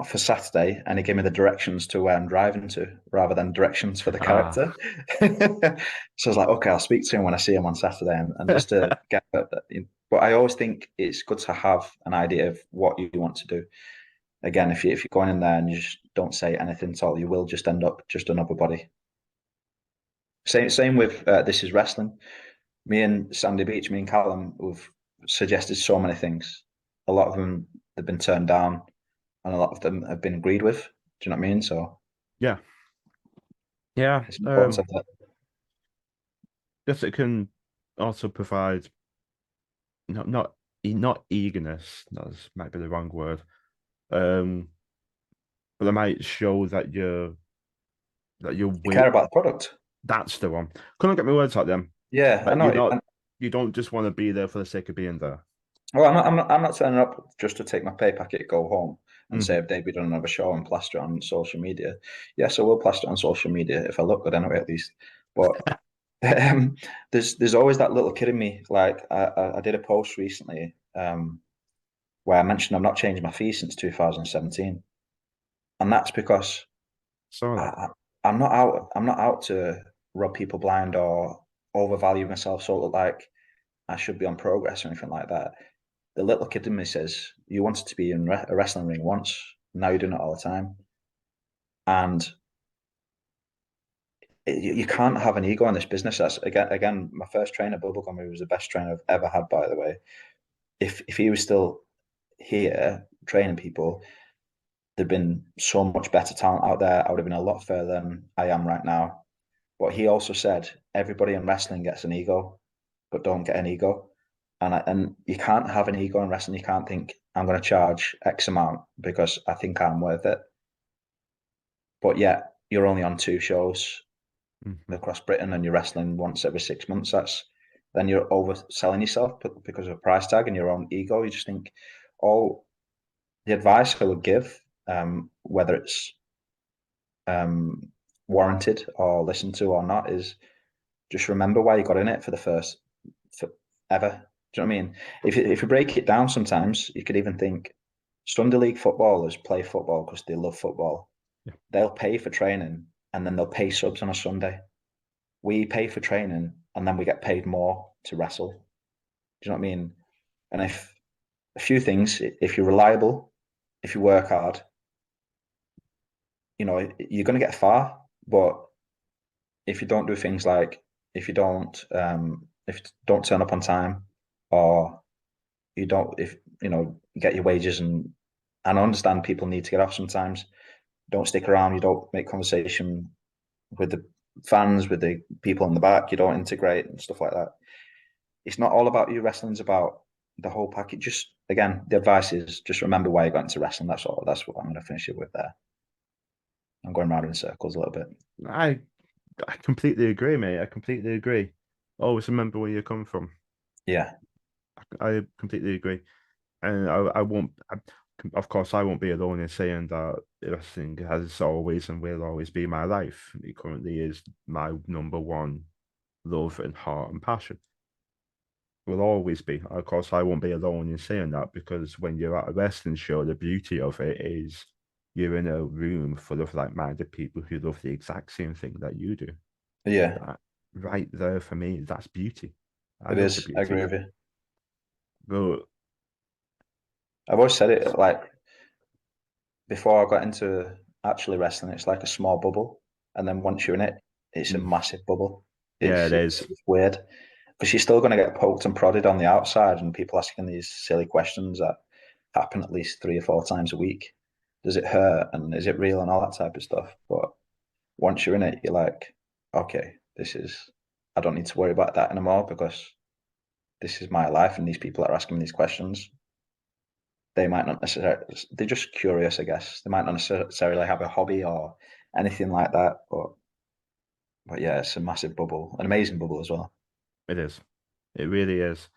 for Saturday, and he gave me the directions to where I'm driving to, rather than directions for the Ah, character. So I was like, "Okay, I'll speak to him when I see him on Saturday," and just to get. But I always think it's good to have an idea of what you want to do. Again, if you're going in there and you just don't say anything at all, you will just end up just another body. Same with This Is Wrestling. Me and Sandy Beach, me and Callum, we've suggested so many things. A lot of them have been turned down, and a lot of them have been agreed with. Do you know what I mean? So yeah, yeah. it's important to have that. Guess it can also provide not eagerness. That might be the wrong word. Um, but it might show that you You will. care about the product. That's the one. Couldn't get my words out then. Yeah, I Like know. you don't just want to be there for the sake of being there. Well, I'm not turning up just to take my pay packet, go home, and say Hmm. I've debuted on another show and plaster it on social media. Yes, I will plaster it on social media if I look good anyway, at least. But there's always that little kid in me. Like I did a post recently where I mentioned I've not changed my fee since 2017, and that's because Saw that. I, I'm not out to rob people blind or overvalue myself so it look like I should be on progress or anything like that. The little kid in me says, "You wanted to be in a wrestling ring once, now you're doing it all the time," and you can't have an ego in this business. That's again, my first trainer, Bubblegum, who was the best trainer I've ever had, by the way. If he was still here training people, there'd been so much better talent out there. I would have been a lot further than I am right now. But he also said everybody in wrestling gets an ego, but don't get an ego. And you can't have an ego in wrestling. You can't think I'm going to charge X amount because I think I'm worth it. But yet you're only on two shows Hmm. across Britain and you're wrestling once every 6 months. Then you're overselling yourself because of a price tag and your own ego. You just think all the advice I would give, whether it's um, warranted or listened to or not is just remember why you got in it for the first for ever. Do you know what I mean? If you break it down, sometimes you could even think Sunday league footballers play football because they love football. Yeah. They'll pay for training and then they'll pay subs on a Sunday. We pay for training and then we get paid more to wrestle. Do you know what I mean? And if a few things, if you're reliable, if you work hard, you know, you're going to get far. But if you don't do things like, if you don't turn up on time, or you don't, if you know, get your wages, and I understand people need to get off sometimes. Don't stick around. You don't make conversation with the fans, with the people in the back. You don't integrate and stuff like that. It's not all about you. Wrestling's about the whole package. Just again, the advice is just remember why you got into wrestling. That's all. That's what I'm going to finish it with there. I'm going around in circles a little bit. I I completely agree, mate. I completely agree. Always remember where you come from. Yeah, I completely agree, and I won't. Of course, I won't be alone in saying that wrestling has always and will always be my life. It currently is my number one love and heart and passion. Will always be. Of course, I won't be alone in saying that because when you're at a wrestling show, the beauty of it is you're in a room full of like-minded people who love the exact same thing that you do. yeah, That right there for me, that's beauty. I it love the is. I beauty. agree with you. But I've always said it like before I got into actually wrestling, it's like a small bubble, and then once you're in it, it's a mm, massive bubble. yeah, it is. It's weird because you're still going to get poked and prodded on the outside, and people asking these silly questions that happen at least 3 or 4 times a week. Does it hurt and is it real and all that type of stuff? But once you're in it, you're like, okay, this is. I don't need to worry about that anymore because this is my life, and these people that are asking me these questions, they might not necessarily, they're just curious, I guess. They might not necessarily have a hobby or anything like that. But yeah, it's a massive bubble, an amazing bubble as well. It is. It really is.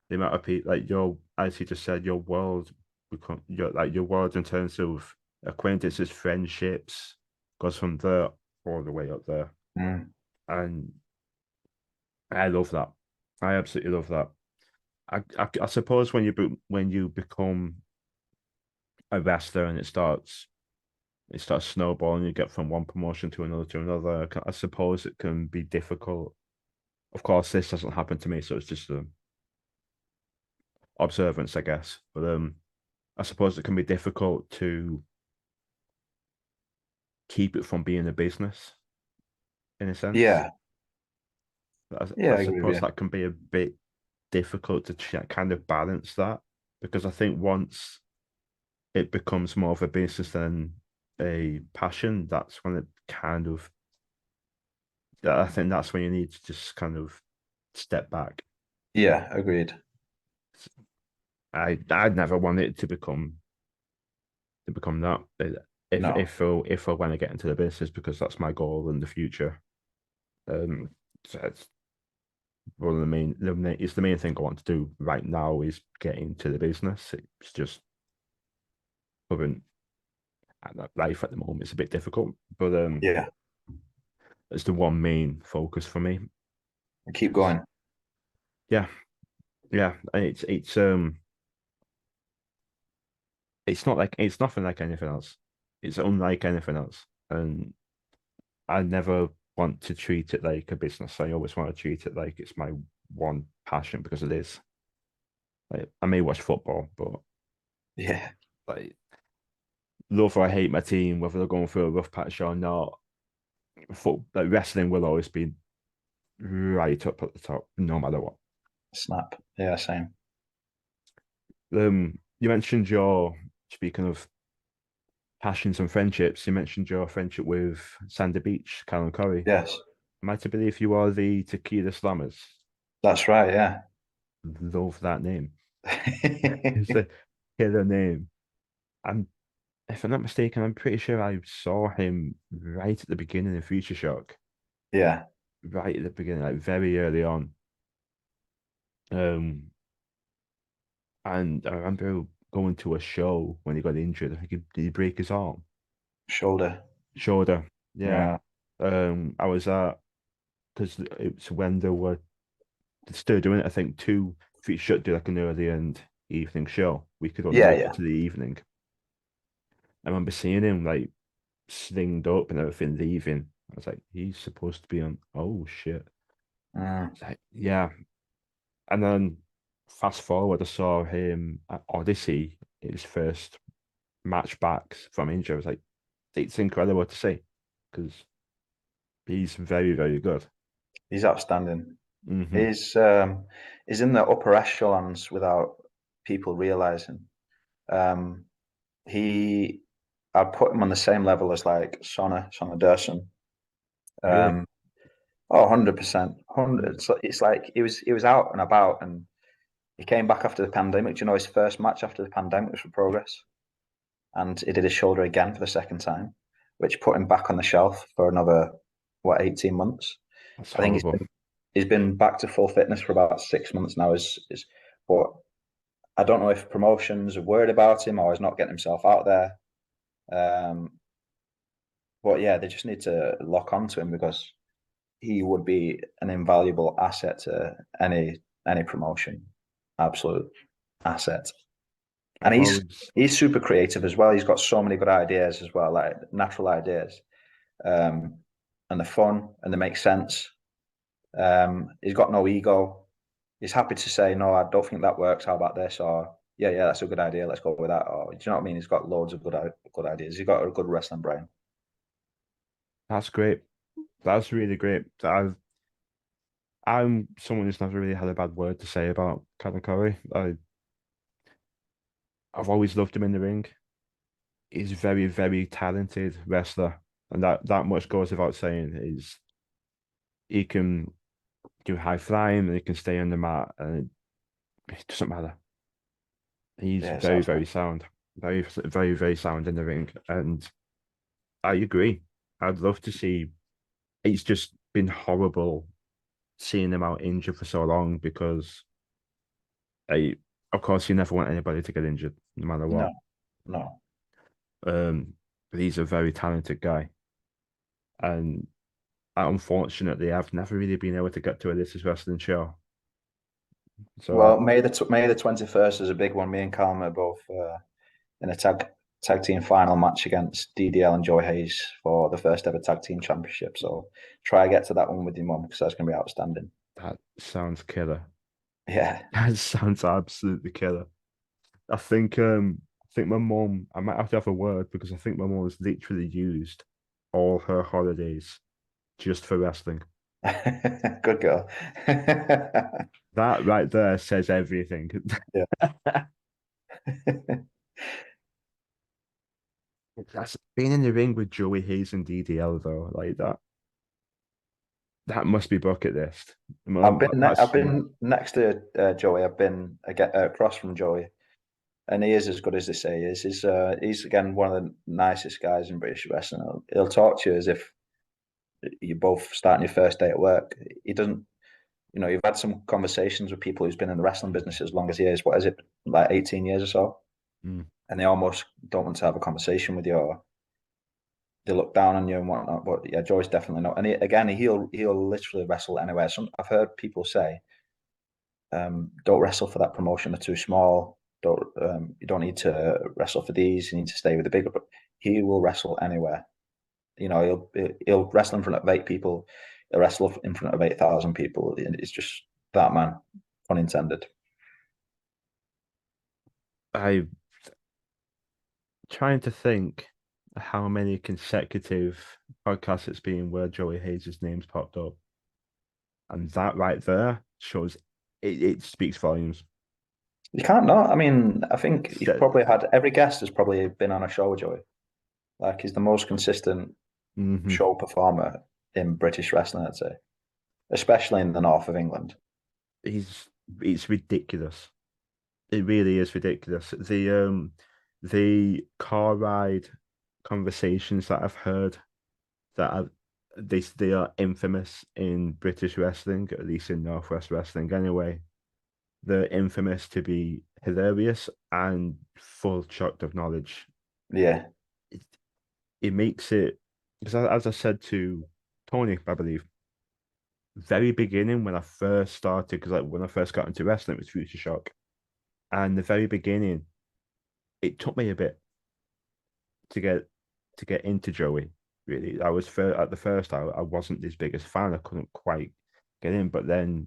The amount of people, like your, as you just said, your world become your world in terms of acquaintances, friendships, goes from there all the way up there, Mm. and I love that. I absolutely love that. I suppose when you become a wrestler and it starts snowballing, you get from one promotion to another. I suppose it can be difficult. Of course, this doesn't happen to me, so it's just observance, I guess. But I suppose it can be difficult to keep it from being a business in a sense. Yeah, I yeah, I agree with suppose you. that can be a bit difficult to kind of balance that because I think once it becomes more of a business than a passion, that's when it kind of, I think that's when you need to just kind of step back. Yeah, agreed. I'd never want it to become that. No, If or when I get into the business, because that's my goal in the future. Um, so it's one of it's the main thing I want to do right now is get into the business. It's just current life at the moment. It's a bit difficult, but yeah, it's the one main focus for me. keep It's, going. yeah, yeah, and it's not like it's nothing like anything else. It's unlike anything else, and I never want to treat it like a business. I always want to treat it like it's my one passion because it is. Like I may watch football, but Yeah, like love or hate my team, whether they're going through a rough patch or not, like wrestling will always be right up at the top, no matter what. snap. Yeah, same. You mentioned your speaking of passions and friendships. You mentioned your friendship with Sandy Beach, Callum Curry. Yes, Am I to believe you are the Tequila Slammers? that's right. Yeah. Love that name. It's a killer name. I'm, if I'm not mistaken, I'm pretty sure I saw him right at the beginning of Future Shock, Yeah, right at the beginning, like very early on. Um, and I remember going to a show when he got injured. I think did he break his arm? shoulder. Shoulder. Yeah. Yeah, I was at because it's when they were still doing it. I think two feet shut do like an early and evening show. We could only Yeah, make it yeah. to the evening. I remember seeing him like slinged up and everything leaving. I was like, he's supposed to be on. Oh shit! Mm. It's like, yeah. And then fast forward, I saw him at Odyssey, his first match backs from injury. I was like, it's incredible to see because he's very, very good. He's outstanding. Hmm. He's in the upper echelons without people realizing. Um, he, I'd put him on the same level as like Sonna Dursun. Really? Um, oh, 100%. 100. Mm. It's like he was out and about, and he came back after the pandemic. Do you know his first match after the pandemic was for Progress, and he did his shoulder again for the second time, which put him back on the shelf for another 18 months. That's I think horrible. he's been back to full fitness for about 6 months now. But I don't know if promotions are worried about him or he's not getting himself out there. Um, but yeah, they just need to lock onto him because he would be an invaluable asset to any promotion. Absolute asset. And I've he's always he's super creative as well. He's got so many good ideas as well, like natural ideas, um, and they're fun and they make sense. He's got no ego. He's happy to say, no, I don't think that works. How about this? Or yeah, yeah, that's a good idea. Let's go with that. Or do you know what I mean? He's got loads of good ideas. He's got a good wrestling brain. that's great. That's really great. I'm someone who's never really had a bad word to say about Kevin Curry. I've always loved him in the ring. He's a very, very talented wrestler, and that much goes without saying. Is he can do high flying and he can stay on the mat, and it doesn't matter. He's Yeah, very, sounds very good. sound, very, very, very sound in the ring, and I agree. I'd love to see. It's just been horrible seeing him out injured for so long because, I, of course, you never want anybody to get injured, no matter No, what. no. But he's a very talented guy, and unfortunately, I've never really been able to get to a This Is Wrestling show. So Well, May the 21st is a big one. Me and Calum are both in a tag team final match against DDL and Joy Hayes for the first ever tag team championship. So try to get to that one with your mum because that's going to be outstanding. that sounds killer. Yeah. That sounds absolutely killer. I think my mom, I might have to have a word because I think my mom has literally used all her holidays just for wrestling. Good girl. That right there says everything. Yeah. That's being in the ring with Joey Hayes and DDL though, like that must be bucket list. That's I've been next to Joey. I've been across from Joey, and he is as good as they say he is. He's again one of the nicest guys in British wrestling. He'll talk to you as if you're both starting your first day at work. He doesn't. You've had some conversations with people who's been in the wrestling business as long as he is. What is it, like 18 years or so? mm, And they almost don't want to have a conversation with you, or they look down on you and whatnot. But yeah, Joy's definitely not. And again, he'll literally wrestle anywhere. I've heard people say, don't wrestle for that promotion; they're too small. You don't need to wrestle for these. You need to stay with the bigger. But he will wrestle anywhere. He'll wrestle in front of 8 people. He'll wrestle in front of 8,000 people. It's just that man, pun intended. I'm trying to think how many consecutive podcasts it's been where Joey Hayes' name's popped up. And that right there shows it speaks volumes. You can't not. I mean, I think you've That, probably had every guest has probably been on a show with Joey. Like he's the most consistent mhm. show performer in British wrestling, I'd say, especially in the north of England. He's it's ridiculous. It really is ridiculous. The car ride conversations that I've heard that they are infamous in British wrestling, at least in Northwest Wrestling anyway. They're infamous to be hilarious and full chocked of knowledge. Yeah, It, it makes it because as I said to Tony, I believe. Very beginning when I first started, because like when I first got into wrestling, it was Future Shock. And the very beginning, it took me a bit to get into Joey. Really, at the first. I wasn't his biggest fan. I couldn't quite get in, but then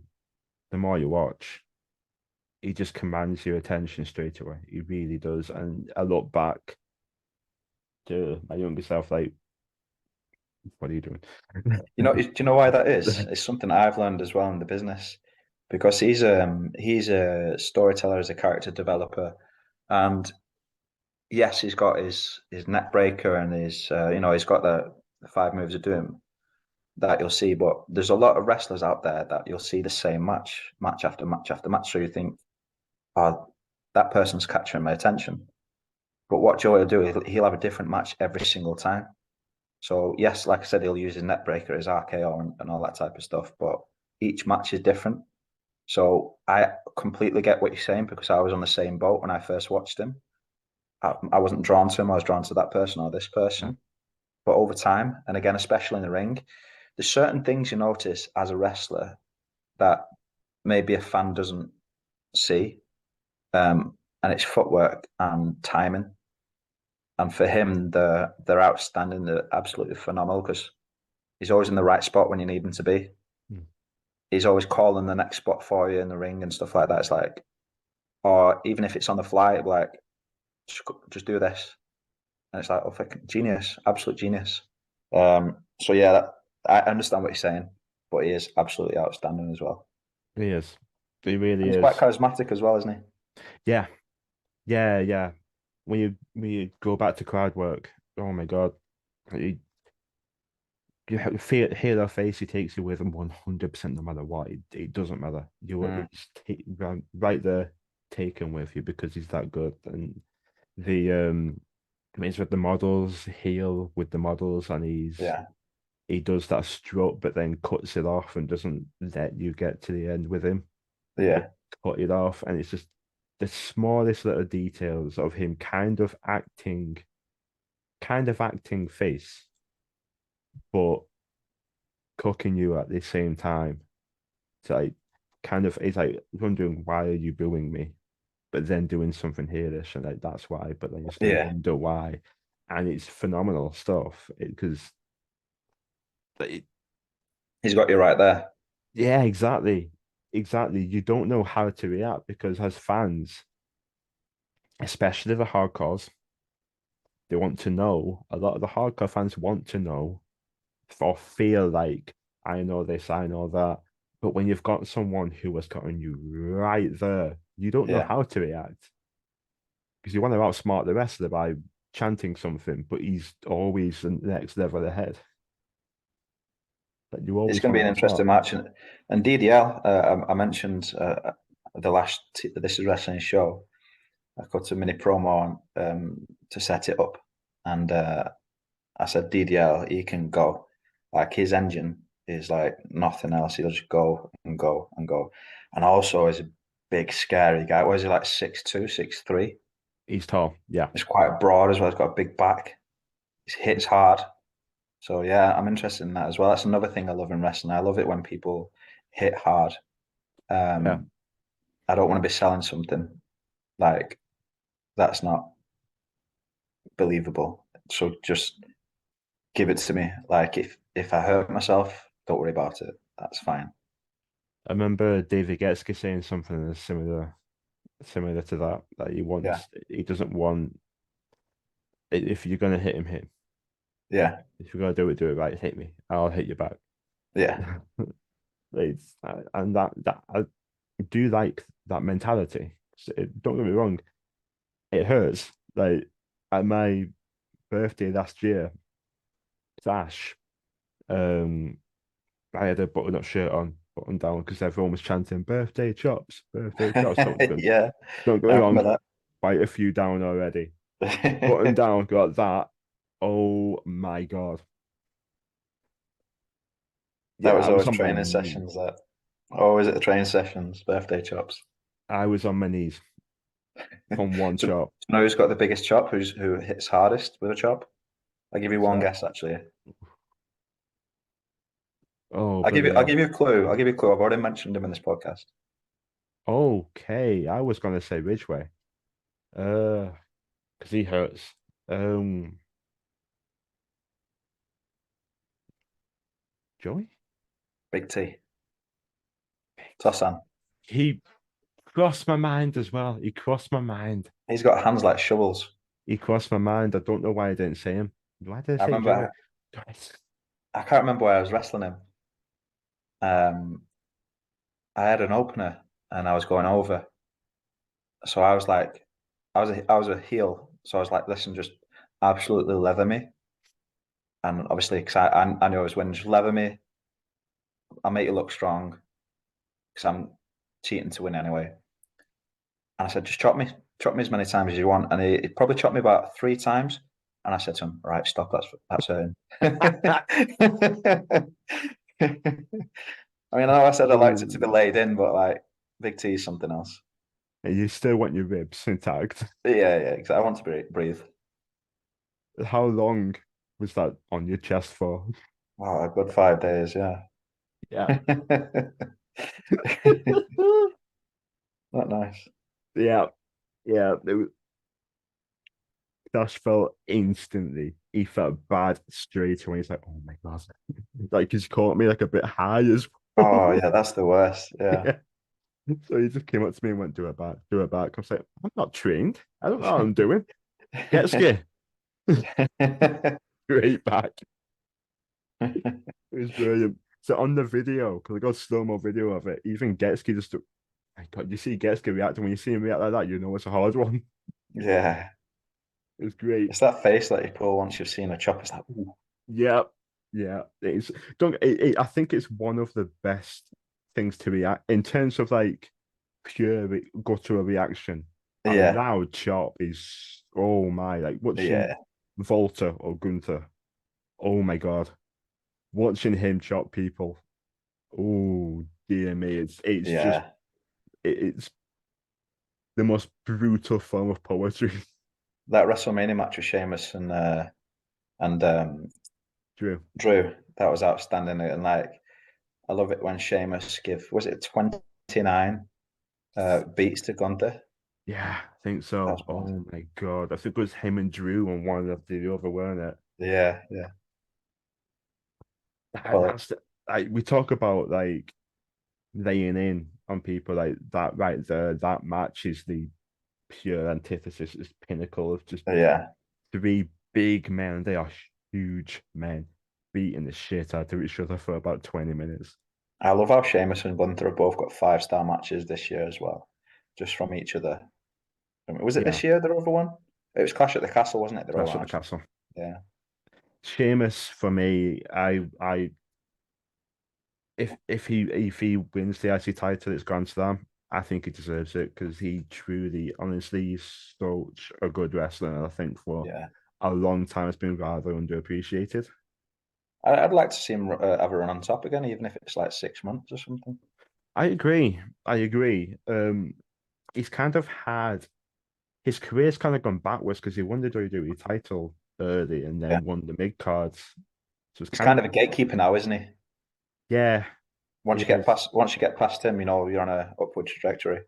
the more you watch, he just commands your attention straight away. He really does. And I look back to my younger self, like, what are you doing? Do you know why that is? It's something I've learned as well in the business because he's a storyteller, as a character developer, and yes, he's got his neck breaker and his he's got the five moves of doom that you'll see, but there's a lot of wrestlers out there that you'll see the same match after match after match. So you think, oh, that person's capturing my attention. But what Joey will do is he'll have a different match every single time. So yes, like I said, he'll use his net breaker, his RKO, and all that type of stuff. But each match is different. So I completely get what you're saying because I was on the same boat when I first watched him. I wasn't drawn to him. I was drawn to that person or this Yeah. person. But over time, and again, especially in the ring, there's certain things you notice as a wrestler that maybe a fan doesn't see, and it's footwork and timing. And for him, they're outstanding. They're absolutely phenomenal because he's always in the right spot when you need him to be. Mm. He's always calling the next spot for you in the ring and stuff like that. It's like, or even if it's on the fly, like just do this, and it's like, oh, genius, absolute genius. So yeah, I understand what you're saying, but he is absolutely outstanding as well, He is. He really and he's quite is. charismatic as well, isn't he? Yeah. Yeah. Yeah. When you go back to crowd work, oh my God. You hear their face, he takes you with him 100% no matter what. It doesn't matter. Mm, Right there taken with you because he's that good. And the he's with the models, heel with the models, and yeah, he does that strut, but then cuts it off and doesn't let you get to the end with him. But yeah. cut it off, and it's just the smallest little details of him kind of acting face, but cooking you at the same time. It's like it's like wondering why are you booing me, but then doing something heelish and like that's why, but then you still Yeah, wonder why, and it's phenomenal stuff. Because it, he's got you right there. yeah, exactly, exactly. You don't know how to react because as fans, especially the hardcores, they want to know. A lot of the hardcore fans want to know or feel like I know this, I know that. But when you've got someone who has gotten you right there, you don't know Yeah, how to react because you want to outsmart the wrestler by chanting something, but he's always the next level ahead. That you it's always going to want be an to outsmart. interesting match. And DDL, I mentioned the last This Is Wrestling show. I cut a mini promo on to set it up, and I said DDL, he can go. Like his engine is like nothing else. He'll just go and go and go. And also, he's a big, scary guy. What is he like 6'2", 6'3"? He's tall. Yeah. He's quite broad as well. He's got a big back. He hits hard. So yeah, I'm interested in that as well. That's another thing I love in wrestling. I love it when people hit hard. Yeah. Um, I don't want to be selling something like that's not believable. So just give it to me. Like if I hurt myself, don't worry about it. That's fine. I remember David Getske saying something similar to that. That Yeah, he doesn't want if you're gonna hit him, hit him. yeah, If you're gonna do it right, hit me. I'll hit you back. yeah. And that I do like that mentality. Don't get me wrong, it hurts. Like at my birthday last year, Sash, um, I had a button-up shirt on, button down, because everyone was chanting birthday chops." Something. Yeah, Don't get I me wrong, remember quite a few down already. Button that. down, got that. Oh my God. That Yeah, was I was always on my training knees. sessions. That always at the training sessions, birthday chops. I was on my knees from one So, chop. you know who's got the biggest chop? Who hits hardest with a chop? I'll give you Who's one that? guess actually. Oh, I'll brilliant. give you a clue. I'll give you a clue. I've already mentioned him in this podcast. Okay, I was gonna say Ridgeway. Uh, because he hurts. Um, Joey? Big T. Tossan. He crossed my mind as well. He crossed my mind. He's got hands like shovels. He crossed my mind. I don't know why I didn't say him. Why did I I say Joey? remember I can't remember where I was wrestling him. Um, I had an opener and I was going over. So I was like, I was a heel. So I was like, listen, just absolutely leather me. And obviously, because I knew I was winning, just leather me. I'll make you look strong because I'm cheating to win anyway. And I said, just chop me as many times as you want. And he probably chopped me about 3 times. And I said to him, right, stop, that's hurting. I mean, I know I said I liked it to be Oh, laid in, but like Big T is something else. and you still want your ribs intact. Yeah, exactly. I want to breathe. How long was that on your chest for? Wow, a good 5 days, yeah. Yeah. Not nice. Yeah. Yeah. Dash felt instantly. He felt bad straight away. He's like, oh my God. Like he's caught me like a bit high as Oh well. yeah, that's the worst. Yeah. Yeah. So he just came up to me and went, do it back, do it back. I was like, I'm not trained. I don't know what I'm doing. Get scared. Straight back. It was brilliant. So on the video, because I got slow-mo video of it, even Getski just, my God, you see Getski reacting. When you see him react like that, you know it's a hard one. Yeah. It was great. It's that face that you pull once you've seen a chop. It's like, ooh. Yeah, yeah. It's don't. I think it's one of the best things to react in terms of like pure guttural reaction. A Yeah, loud chop is oh my like watching yeah, Volta or Gunther. Oh my God, watching him chop people. Oh dear me, it's just yeah. it's the most brutal form of poetry. That WrestleMania match with Sheamus and True. Drew, that was outstanding. And like, I love it when Sheamus was it 29 beats to Gunther? Yeah, I think That so. was mad. Oh my God, I think it was him and Drew on one after the other, weren't it? Yeah, yeah. Quality. That's like we talk about like laying in on people like that right there. That match is the pure antithesis, is pinnacle of just Yeah. three big men. They are huge men beating the shit out of each other for about 20 minutes. I love how Sheamus and Gunther have both got 5-star matches this year as well, just from each other. Was it Yeah, this year, the other one? It was Clash at the Castle, wasn't it? The Clash at the rematch. Castle. Yeah. Sheamus for me, I if he wins the IC title, it's Grand Slam. I think he deserves it because he truly, honestly, is such a good wrestler. And I think for Yeah. a long time, it's been rather underappreciated. I'd like to see him have a run on top again, even if it's like 6 months or something. I agree. I agree. He's kind of had his career's kind of gone backwards because he won the WWE title early and Yeah. then won the mid cards. So it's He's kind kind of of a gatekeeper now, isn't he? yeah, he is. Once you get past him, you're on a upward trajectory.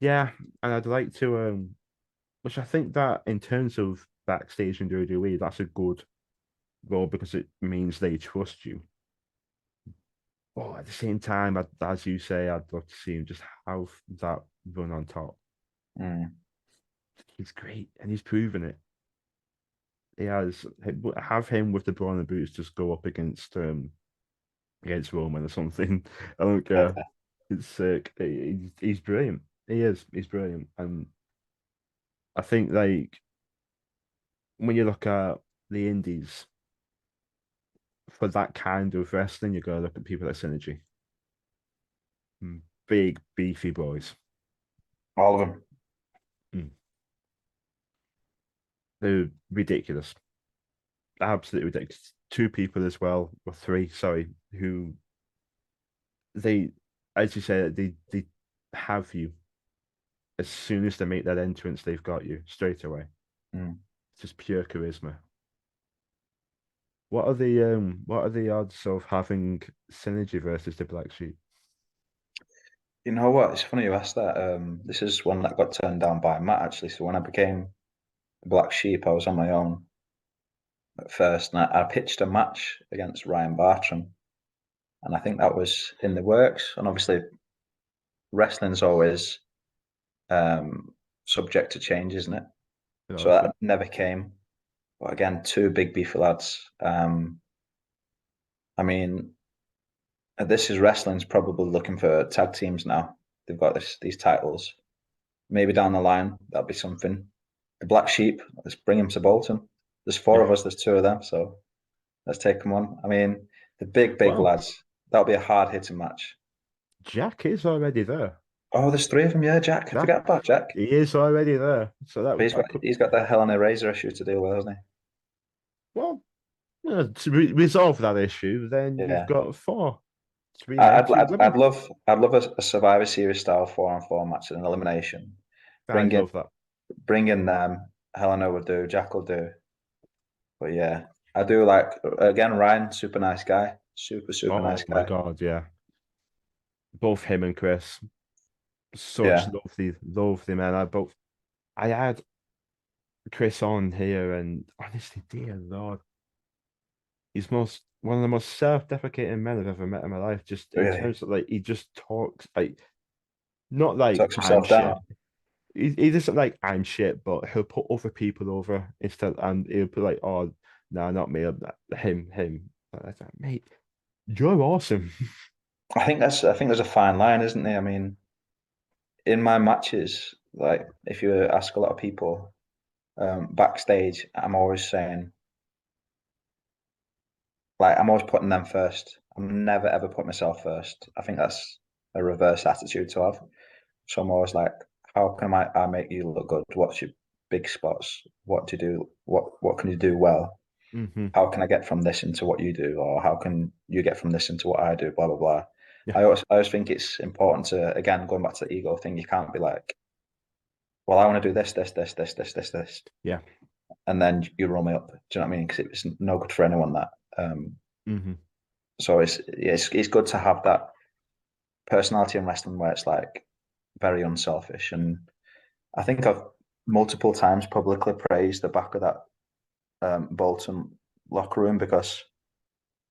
Yeah, and I'd like to which I think that in terms of backstage in WWE, that's a good role because it means they trust you. But at the same time, as you say, I'd love to see him just have that run on top. Mm. He's great and he's proven it. He has have him with the brawn and boots just go up against Roman or something. I don't care. It's sick. He's brilliant. He is. He's brilliant. And I think like when you look at the indies for that kind of wrestling, you gotta look at people like Synergy. Big beefy boys. All of them. Mm. They're ridiculous. Absolutely ridiculous. Two people as well, or three, sorry, who they, as you say, they have you as soon as they make that entrance, they've got you straight away. Mm. It's just pure charisma. what are the odds of having Synergy versus the Black Sheep? You know what? It's funny you asked that. This is one that got turned down by Matt actually. So when I became a Black Sheep, I was on my own at first, and I pitched a match against Ryan Bartram, and I think that was in the works. And obviously, wrestling's always subject to change, isn't it? You know, So so that never came. But again, two big beefy lads. I mean, this is wrestling's probably looking for tag teams now. They've got these titles. Maybe down the line that'll be something. The Black Sheep, let's bring him to Bolton. There's four yeah. of us. There's two of them, so let's take them on. I mean, the big Well, lads. That'll be a hard hitting match. Jack is already there. Oh, there's three of them. Yeah, Jack. I Jack, forgot about Jack. he is already there. So But that could he's got the Hell in a Razor issue to deal with, hasn't well to resolve that issue. he? Then you've Yeah. got four, three men, two women. I'd love a Survivor Series style 4-on-4 match in an elimination. I'd Bring in love that. bring in them. Helena will do. Jack will do. But yeah, I do like again Ryan. Super nice guy. Super nice Oh my guy. God, yeah. Both him and Chris, such Yeah. lovely men. I had Chris on here, and honestly, dear Lord, he's most one of the most self-deprecating men I've ever met in my life. Just in Really terms of like, he just talks like not like talks I'm himself shit. down. He doesn't like I'm shit, but he'll put other people over instead, and he'll put like, oh no, not me, him. Like, mate, you're awesome. I think there's a fine line, isn't there? I mean, in my matches, like if you ask a lot of people backstage, I'm always saying like I'm always putting them first. I'm never ever put myself first. I think that's a reverse attitude to have. So I'm always like, how can I make you look good? What's your big spots? What do you do? What can you do well? Hmm. How can I get from this into what you do, or how can you get from this into what I do? Blah blah blah. Yeah. I always think it's important to again going back to the ego thing. You can't be like, well, I want to do this, Yeah. and then you roll me up. Do you know what I mean? Because it's no good for anyone that. Hmm. So it's good to have that personality in wrestling where it's like very unselfish. And I think I've multiple times publicly praised the back of that Bolton locker room because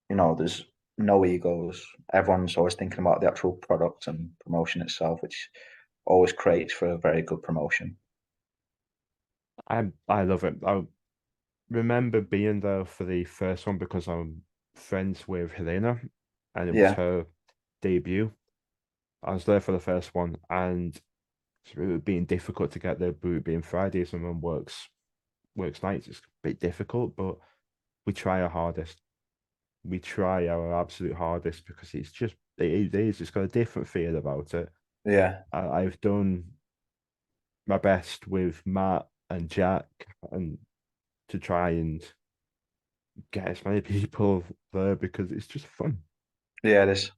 there's no egos. Everyone's always thinking about the actual product and promotion itself, which always creates for a very good promotion. I love it. I remember being there for the first one because I'm friends with Helena, and it was Yeah, her debut. I was there for the first one, and it was being difficult to get there, but it being Fridays and then works nights. It's a bit difficult, but we try our hardest. We try our absolute hardest because it is. It's got a different feel about it. yeah, I've done my best with Matt and Jack and to try and get as many people there because it's just fun. yeah. It is.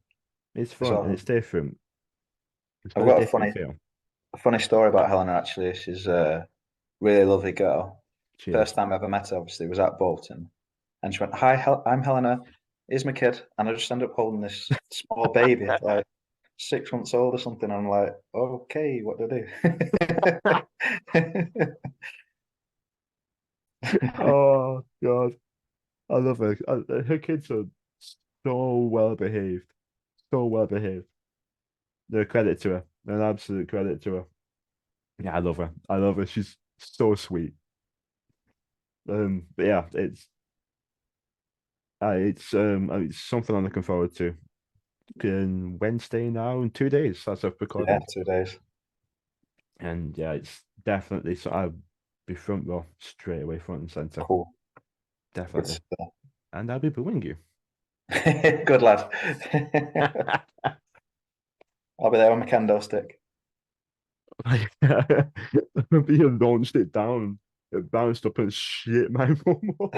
It's It's fun and it's awesome. different. It's I've got a got different feel. a funny story about Helena. Actually, she's a really lovely girl. Cheers. First time I ever met her, obviously, was at Bolton, and she went, "Hi, I'm Helena. Here's my kid," and I just ended up holding this small baby, like 6 months old or something. I'm like, "Okay, what do I do?" Oh God, I love her. Her kids are so well behaved, so well behaved. They're a credit to her. They're an absolute credit to her. Yeah, I love her. I love her. She's so sweet. But yeah, it's something I'm looking forward to. Wednesday now in 2 days as I've Yeah, recorded, 2 days. and yeah, it's definitely so. I'll be front row straight away, front and center, Cool. Good definitely, stuff. and I'll be booing you. Good lad. I'll be there on my kendo stick. Like, you launched it down, it bounced up and shit my mum up.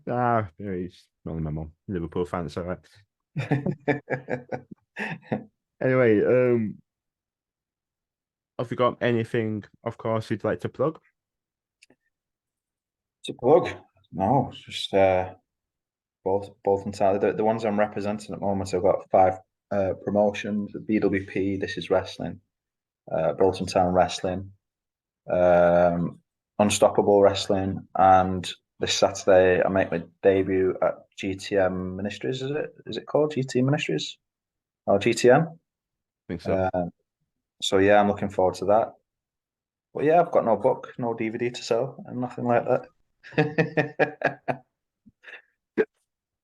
Yeah, it's only my mum, Liverpool fan, it's all right. Anyway, have you got anything, of course, you'd like to plug? It's a plug. No, it's just Bolton Town. The ones I'm representing at the moment, I've got five promotions: BWP, This Is Wrestling, Bolton Town Wrestling, um, Unstoppable Wrestling, and this Saturday I make my debut at GTM Ministries. Is it called GT Ministries or GTM? I think so. So yeah, I'm looking forward to that. But yeah, I've got no book, no DVD to sell, and nothing like that.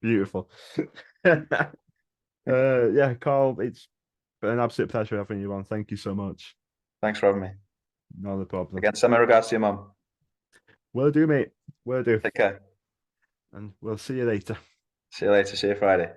Beautiful. Yeah, Carl, it's been an absolute pleasure having you on. Thank you so much. Thanks for having me. Not a problem. Again, send my regards to your mum. Will do, mate. Will do. Take care. And we'll see you later. See you later. See you Friday.